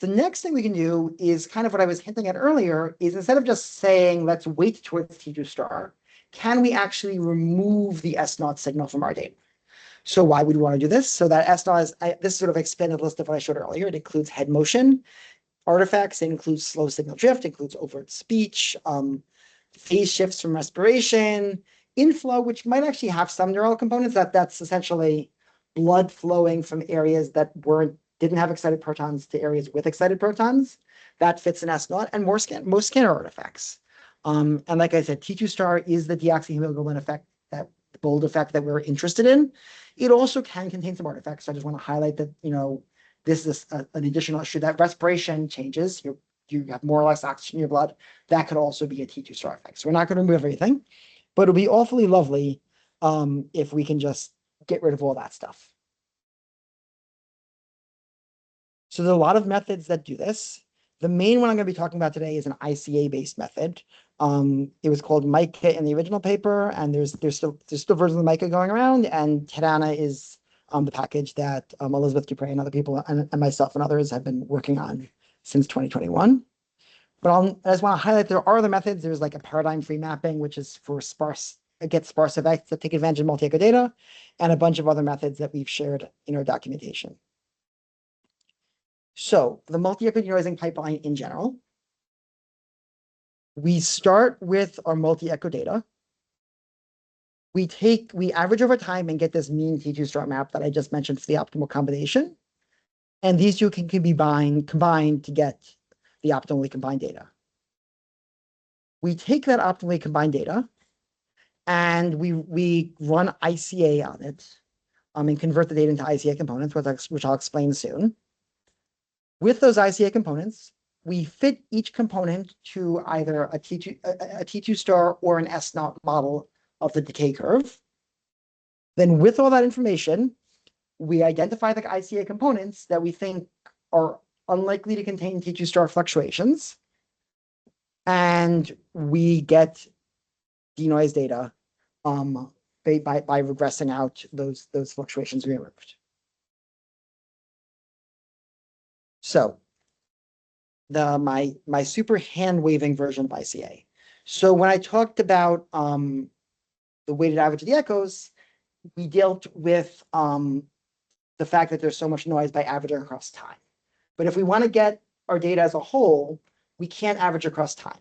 The next thing we can do is kind of what I was hinting at earlier, is instead of just saying, let's wait towards T2 star, can we actually remove the S0 signal from our data? So why would we want to do this? So that S0 is, this sort of expanded list of what I showed earlier. It includes head motion artifacts, it includes slow signal drift, it includes overt speech, phase shifts from respiration, inflow, which might actually have some neural components, that's essentially blood flowing from areas that didn't have excited protons to areas with excited protons. That fits in S0, and most scanner artifacts. And like I said, T2 star is the deoxyhemoglobin effect, that bold effect that we're interested in. It also can contain some artifacts. So I just want to highlight that, this is an additional issue, that respiration changes. You have more or less oxygen in your blood. That could also be a T2 star effect. So we're not going to remove everything, but it'll be awfully lovely if we can just get rid of all that stuff. So there's a lot of methods that do this. The main one I'm going to be talking about today is an ICA-based method. It was called Mica in the original paper, and there's still versions of Mica going around, and Tadana is the package that Elizabeth Dupre and other people and myself and others have been working on since 2021. But I just want to highlight there are other methods. There's like a paradigm-free mapping, which is for sparse effects that take advantage of multi-echo data, and a bunch of other methods that we've shared in our documentation. So the multi-echo denoising pipeline in general, we start with our multi-echo data. We average over time and get this mean T2 star map that I just mentioned for the optimal combination. And these two can be combined to get the optimally combined data. We take that optimally combined data and we run ICA on it and convert the data into ICA components, which I'll explain soon. With those ICA components, we fit each component to either a T2 star or an S0 model of the decay curve. Then with all that information, we identify the ICA components that we think are unlikely to contain T2 star fluctuations. And we get denoise data by regressing out those fluctuations we removed. So my super hand-waving version of ICA. So when I talked about the weighted average of the echoes, we dealt with the fact that there's so much noise by averaging across time. But if we want to get our data as a whole, we can't average across time.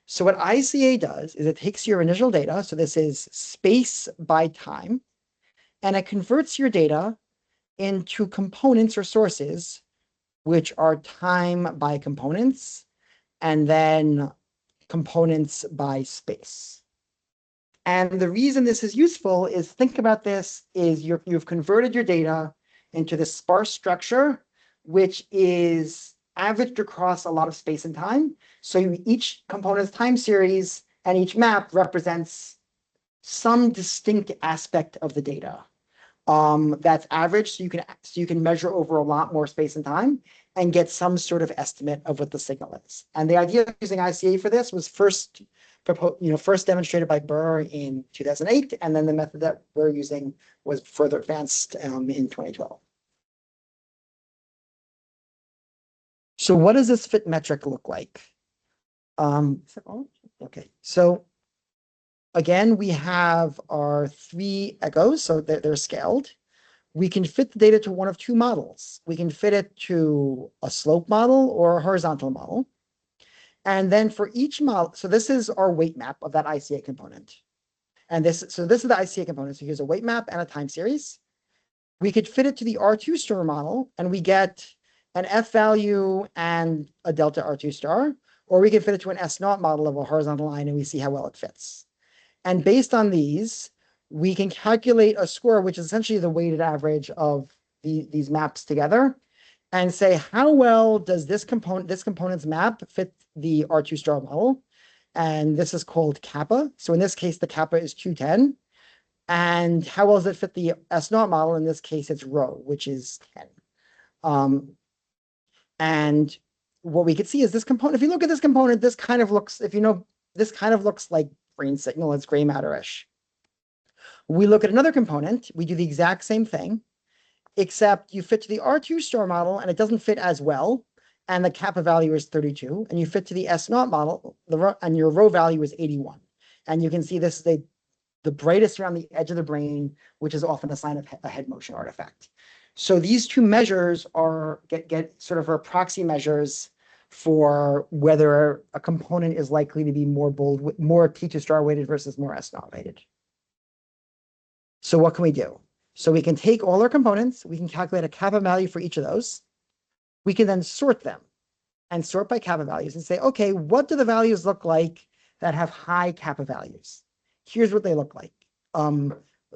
So what ICA does is it takes your initial data, so this is space by time, and it converts your data into components or sources, which are time by components, and then components by space. And the reason this is useful is, think about this, is you've converted your data into this sparse structure, which is averaged across a lot of space and time. So each component's time series and each map represents some distinct aspect of the data. That's average, so you can measure over a lot more space and time and get some sort of estimate of what the signal is. And the idea of using ICA for this was first demonstrated by Burr in 2008, and then the method that we're using was further advanced in 2012. So what does this fit metric look like? Okay, so again, we have our 3 echoes, so they're scaled. We can fit the data to one of 2 models. We can fit it to a slope model or a horizontal model. And then for each model, so this is our weight map of that ICA component. And this is the ICA component. So here's a weight map and a time series. We could fit it to the R2 star model, and we get an F value and a delta R2 star, or we can fit it to an S naught model of a horizontal line, and we see how well it fits. And based on these, we can calculate a score, which is essentially the weighted average of these maps together, and say how well does this component's map fit the R2 star model. And this is called kappa. So in this case, the kappa is 210. And how well does it fit the S naught model? In this case, it's rho, which is 10. And what we could see is this component. If you look at this component, this kind of looks, this kind of looks like brain signal. It's gray matter-ish. We look at another component. We do the exact same thing, except you fit to the R2 star model, and it doesn't fit as well. And the kappa value is 32. And you fit to the S naught model, and your rho value is 81. And you can see this is the brightest around the edge of the brain, which is often a sign of a head motion artifact. So these 2 measures get sort of our proxy measures for whether a component is likely to be more T2 star weighted versus more S naught weighted. So what can we do? So we can take all our components, we can calculate a kappa value for each of those. We can then sort them and sort by kappa values and say, okay, what do the values look like that have high kappa values? Here's what they look like.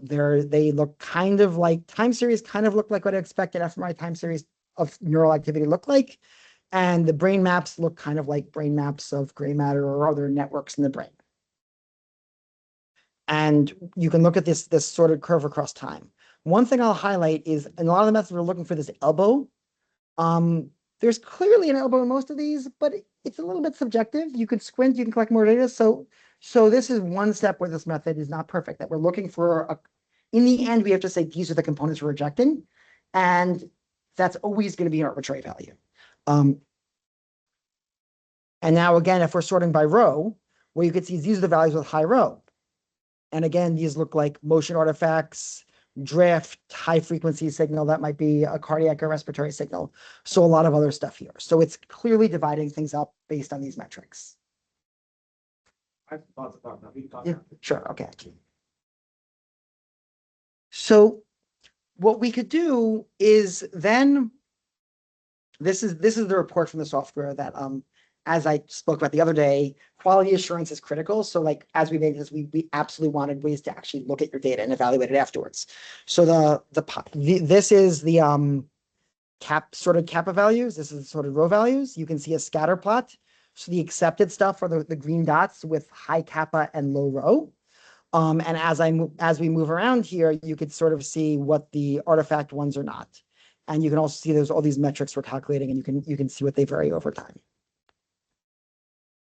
They look kind of like time series, kind of look like what I expect an fMRI time series of neural activity look like. And the brain maps look kind of like brain maps of gray matter or other networks in the brain. And you can look at this sort of curve across time. One thing I'll highlight is in a lot of the methods we're looking for this elbow. There's clearly an elbow in most of these, but it's a little bit subjective. You can squint, you can collect more data. So this is one step where this method is not perfect, that we're looking for in the end, we have to say these are the components we're rejecting. And that's always going to be an arbitrary value. And now again, if we're sorting by row, what you can see is these are the values with high rho. And again, these look like motion artifacts, drift, high frequency signal. That might be a cardiac or respiratory signal. So a lot of other stuff here. So it's clearly dividing things up based on these metrics. I have thoughts about that. We can talk Yeah, about it. sure. Okay. So what we could do is then, this is the report from the software that, as I spoke about the other day, quality assurance is critical. So like, as we made this, we absolutely wanted ways to actually look at your data and evaluate it afterwards. So this is the sorted kappa values. This is sorted rho values. You can see a scatter plot. So the accepted stuff are the green dots with high kappa and low rho. And as we move around here, you could sort of see what the artifact ones are not. And you can also see there's all these metrics we're calculating, and you can see what they vary over time.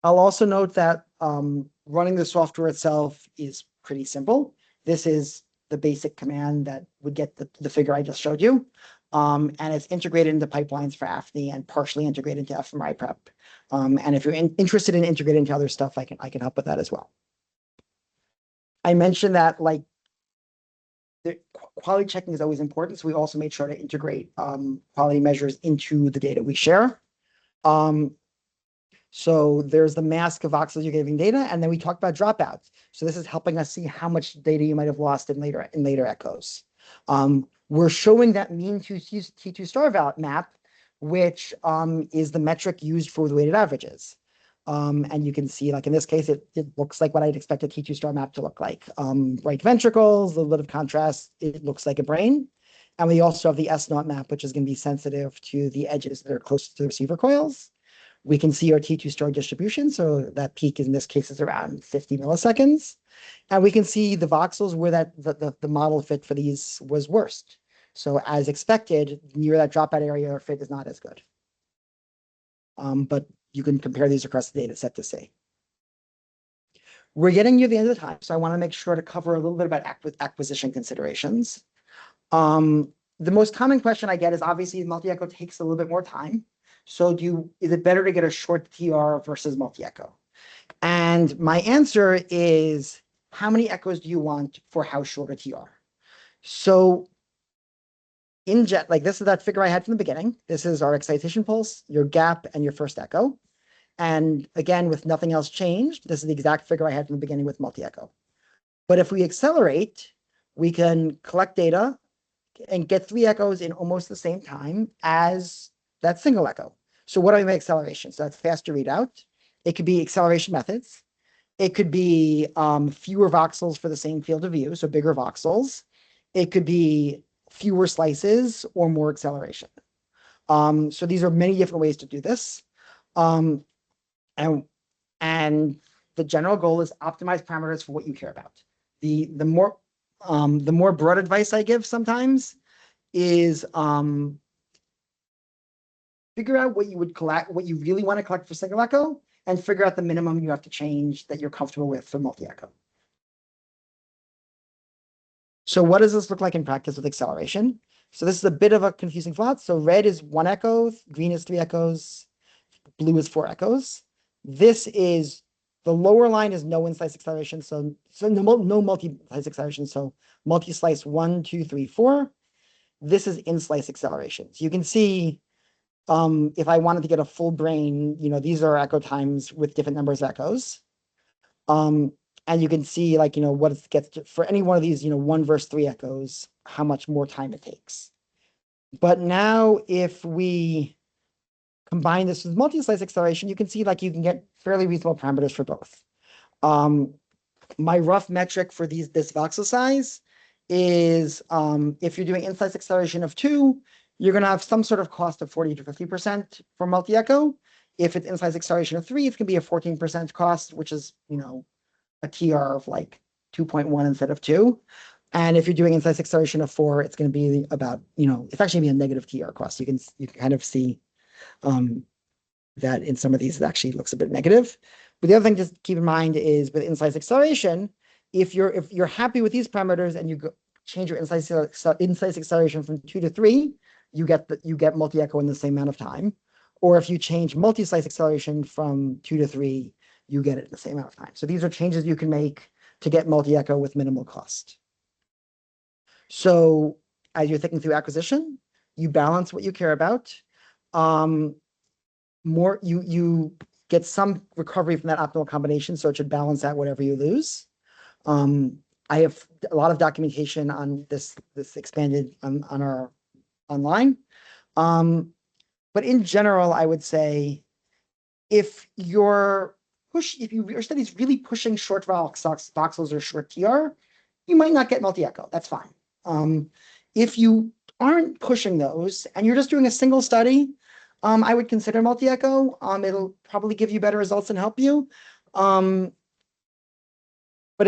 I'll also note that running the software itself is pretty simple. This is the basic command that would get the figure I just showed you. And it's integrated into pipelines for AFNI and partially integrated into fMRI prep. And if you're interested in integrating into other stuff, I can help with that as well. I mentioned that like the quality checking is always important. So we also made sure to integrate quality measures into the data we share. So there's the mask of voxels you're giving data, and then we talked about dropouts. So this is helping us see how much data you might have lost in later echoes. We're showing that mean T2 star map, which is the metric used for the weighted averages. And you can see, like in this case, it looks like what I'd expect a T2 star map to look like. Right ventricles, a little bit of contrast, it looks like a brain. And we also have the S naught map, which is going to be sensitive to the edges that are close to the receiver coils. We can see our T2-story distribution. So that peak in this case is around 50 milliseconds. And we can see the voxels where the model fit for these was worst. So as expected, near that dropout area, our fit is not as good. But you can compare these across the data set to see. We're getting near the end of the time, so I want to make sure to cover a little bit about acquisition considerations. The most common question I get is obviously multi-echo takes a little bit more time. So is it better to get a short TR versus multi-echo? And my answer is, how many echoes do you want for how short a TR? So like this is that figure I had from the beginning. This is our excitation pulse, your gap, and your first echo. And again, with nothing else changed, this is the exact figure I had from the beginning with multi-echo. But if we accelerate, we can collect data and get 3 echoes in almost the same time as that single echo. So what do I mean by acceleration? So that's faster readout. It could be acceleration methods. It could be fewer voxels for the same field of view, so bigger voxels. It could be fewer slices or more acceleration. So these are many different ways to do this. And the general goal is optimize parameters for what you care about. The more broad advice I give sometimes is figure out what you would collect, what you really want to collect for single echo, and figure out the minimum you have to change that you're comfortable with for multi-echo. So what does this look like in practice with acceleration? So this is a bit of a confusing plot. So red is 1 echo, green is 3 echoes, blue is 4 echoes. This is, the lower line is no in-slice acceleration, so no multi-slice acceleration, so multi-slice 1, 2, 3, 4. This is in-slice acceleration. So you can see if I wanted to get a full brain, these are echo times with different numbers of echoes. And you can see what it gets to, for any one of these, 1 versus 3 echoes, how much more time it takes. But now if we combine this with multi-slice acceleration, you can see you can get fairly reasonable parameters for both. My rough metric for this voxel size is if you're doing in-slice acceleration of 2, you're going to have some sort of cost of 40 to 50% for multi-echo. If it's in-slice acceleration of 3, it's going to be a 14% cost, which is, a TR of 2.1 instead of 2. And if you're doing in-slice acceleration of 4, it's going to be about, it's actually going to be a negative TR cost. You can kind of see that in some of these, it actually looks a bit negative. But the other thing to keep in mind is with in-slice acceleration, if you're happy with these parameters and you change your in-slice acceleration from 2 to 3, you get multi-echo in the same amount of time. Or if you change multi-slice acceleration from 2 to 3, you get it in the same amount of time. So these are changes you can make to get multi-echo with minimal cost. So as you're thinking through acquisition, you balance what you care about. You get some recovery from that optimal combination, so it should balance out whatever you lose. I have a lot of documentation on this expanded on our online. But in general, I would say if your study is really pushing short voxels or short TR, you might not get multi-echo. That's fine. If you aren't pushing those and you're just doing a single study, I would consider multi-echo. It'll probably give you better results and help you. But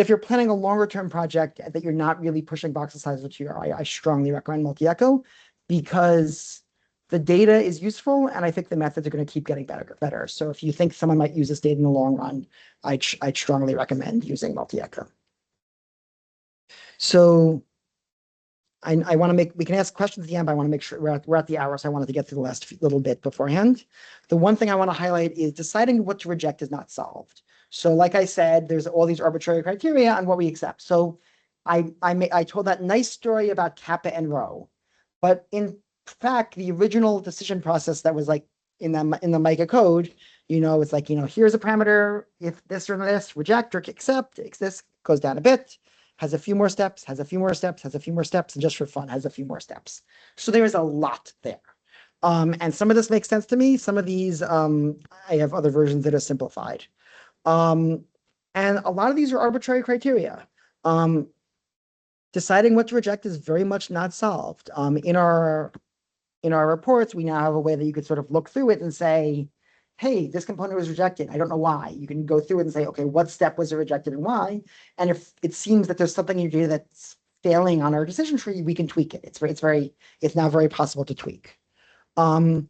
if you're planning a longer term project that you're not really pushing voxel size or TR, I strongly recommend multi-echo because the data is useful, and I think the methods are going to keep getting better. So if you think someone might use this data in the long run, I'd strongly recommend using multi-echo. So I want to we can ask questions at the end, but I want to make sure we're at the hour, so I wanted to get through the last little bit beforehand. The one thing I want to highlight is deciding what to reject is not solved. So like I said, there's all these arbitrary criteria on what we accept. So I told that nice story about kappa and rho, but in fact, the original decision process that was in the MICA code, it's here's a parameter, if this or this, reject or accept, this goes down a bit, has a few more steps, has a few more steps, has a few more steps, and just for fun, has a few more steps. So there is a lot there. And some of this makes sense to me. Some of these, I have other versions that are simplified. And a lot of these are arbitrary criteria. Deciding what to reject is very much not solved. In our reports, we now have a way that you could sort of look through it and say, hey, this component was rejected. I don't know why. You can go through it and say, okay, what step was it rejected and why? And if it seems that there's something in your data that's failing on our decision tree, we can tweak it. It's now very possible to tweak. And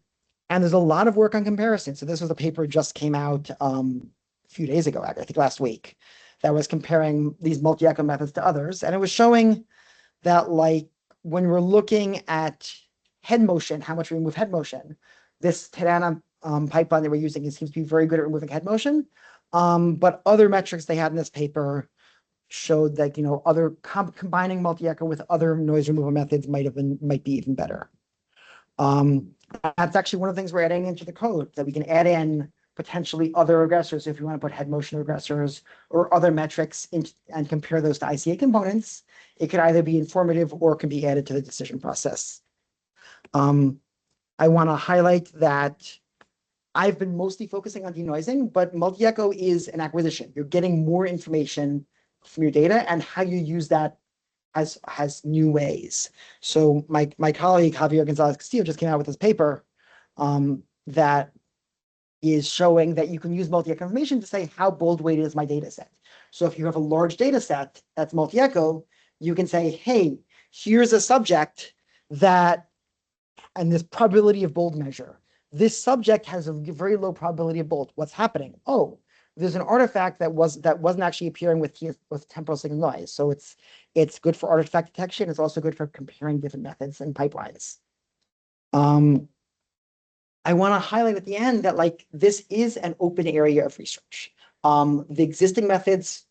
there's a lot of work on comparison. So this was a paper just came out a few days ago, I think last week, that was comparing these multi-echo methods to others. And it was showing that like when we're looking at head motion, how much we remove head motion, this Tadana pipeline that we're using seems to be very good at removing head motion. But other metrics they had in this paper showed that, other combining multi-echo with other noise removal methods might be even better. That's actually one of the things we're adding into the code, that we can add in potentially other regressors if you want to put head motion regressors or other metrics and compare those to ICA components. It could either be informative or can be added to the decision process. I want to highlight that I've been mostly focusing on denoising, but multi-echo is an acquisition. You're getting more information from your data, and how you use that has new ways. So my colleague Javier Gonzalez Castillo just came out with this paper that is showing that you can use multi-echo information to say how bold weighted is my data set. So if you have a large data set that's multi-echo, you can say, hey, here's a subject that, and this probability of bold measure. This subject has a very low probability of bold. What's happening? Oh, there's an artifact that wasn't actually appearing with temporal signal noise. So it's good for artifact detection. It's also good for comparing different methods and pipelines. I want to highlight at the end that like this is an open area of research. The existing methods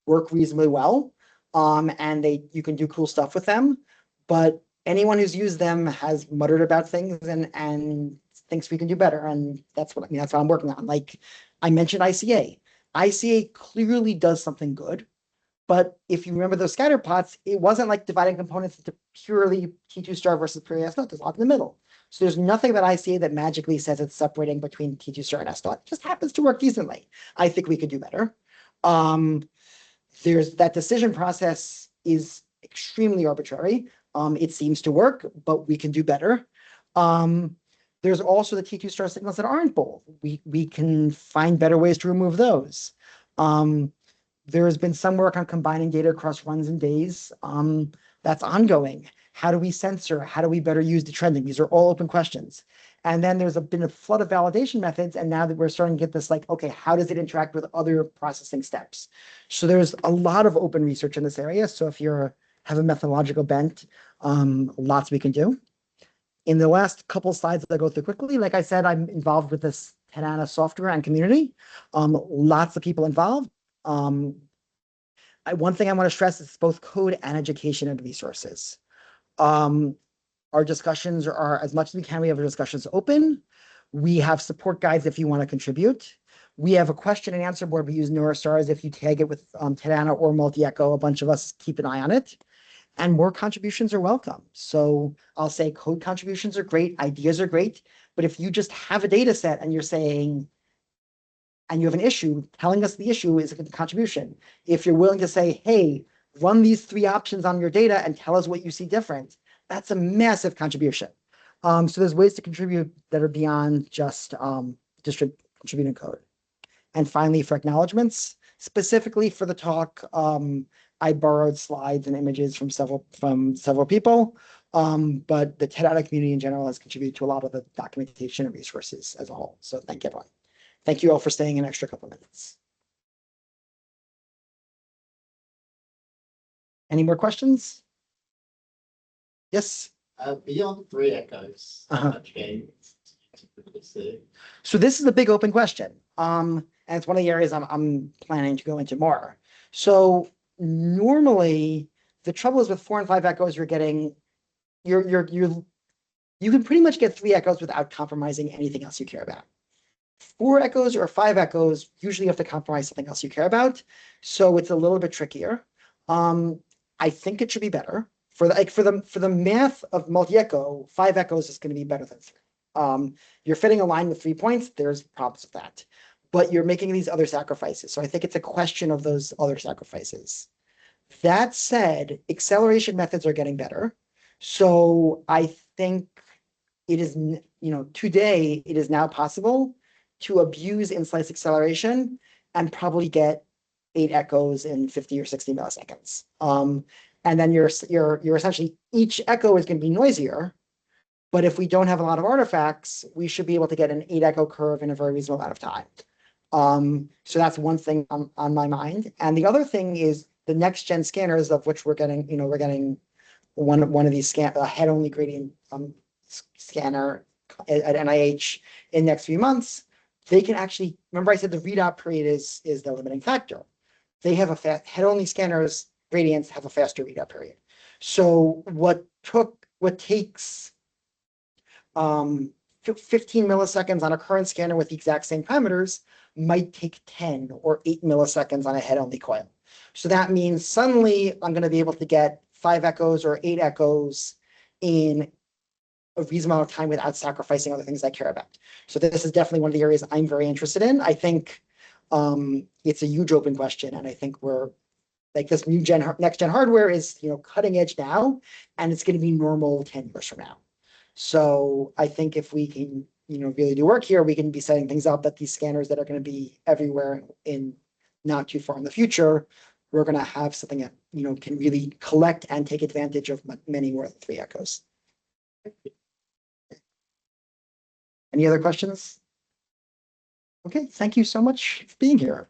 work reasonably well, and you can do cool stuff with them. But anyone who's used them has muttered about things and thinks we can do better. And that's what I'm working on. Like I mentioned ICA. ICA clearly does something good. But if you remember those scatter plots, it wasn't like dividing components into purely T2 star versus purely S naught. There's a lot in the middle. So there's nothing about ICA that magically says it's separating between T2 star and S naught. It just happens to work decently. I think we could do better. There's that decision process is extremely arbitrary. It seems to work, but we can do better. There's also the T2 star signals that aren't bold. We can find better ways to remove those. There has been some work on combining data across runs and days. That's ongoing. How do we censor? How do we better use detrending? These are all open questions. And then there's been a flood of validation methods. And now that we're starting to get this, like, okay, how does it interact with other processing steps? So there's a lot of open research in this area. So if you have a methodological bent, lots we can do. In the last couple slides that I go through quickly, like I said, I'm involved with this Tadana software and community. Lots of people involved. One thing I want to stress is both code and education and resources. Our discussions are, as much as we can, we have our discussions open. We have support guides if you want to contribute. We have a question and answer board. We use NeuroStars. If you tag it with Tadana or multi-echo, a bunch of us keep an eye on it. And more contributions are welcome. So I'll say code contributions are great. Ideas are great. But if you just have a data set and you're saying, and you have an issue, telling us the issue is a contribution. If you're willing to say, hey, run these 3 options on your data and tell us what you see different, that's a massive contribution. So there's ways to contribute that are beyond just contributing code. And finally, for acknowledgements, specifically for the talk, I borrowed slides and images from several people, but the Tadana community in general has contributed to a lot of the documentation and resources as a whole. So thank you, everyone. Thank you all for staying an extra couple minutes. Any more questions? Yes. Beyond 3 echoes, how much gain do you typically see? So this is a big open question. And it's one of the areas I'm planning to go into more. So normally the trouble is with 4 and 5 echoes, you're getting you can pretty much get 3 echoes without compromising anything else you care about. 4 echoes or 5 echoes, usually you have to compromise something else you care about. So it's a little bit trickier. I think it should be better. For the math of multi-echo, 5 echoes is going to be better than 3. You're fitting a line with 3 points. There's problems with that. But you're making these other sacrifices. So I think it's a question of those other sacrifices. That said, acceleration methods are getting better. So I think it is, today it is now possible to abuse in slice acceleration and probably get 8 echoes in 50 or 60 milliseconds. And then you're essentially, each echo is going to be noisier. But if we don't have a lot of artifacts, we should be able to get an 8 echo curve in a very reasonable amount of time. So that's one thing on my mind. And the other thing is the next gen scanners, of which we're getting one of these a head-only gradient scanner at NIH in the next few months. They can actually, remember I said the readout period is the limiting factor. They have a head-only scanners, gradients have a faster readout period. So what takes 15 milliseconds on a current scanner with the exact same parameters might take 10 or 8 milliseconds on a head-only coil. So that means suddenly I'm going to be able to get 5 echoes or 8 echoes in a reasonable amount of time without sacrificing other things I care about. So this is definitely one of the areas I'm very interested in. I think it's a huge open question, and I think we're like this next gen hardware is cutting edge now, and it's going to be normal 10 years from now. So I think if we can really do work here, we can be setting things up that these scanners that are going to be everywhere in not too far in the future, we're going to have something that can really collect and take advantage of many more than 3 echoes. Any other questions? Okay, thank you so much for being here.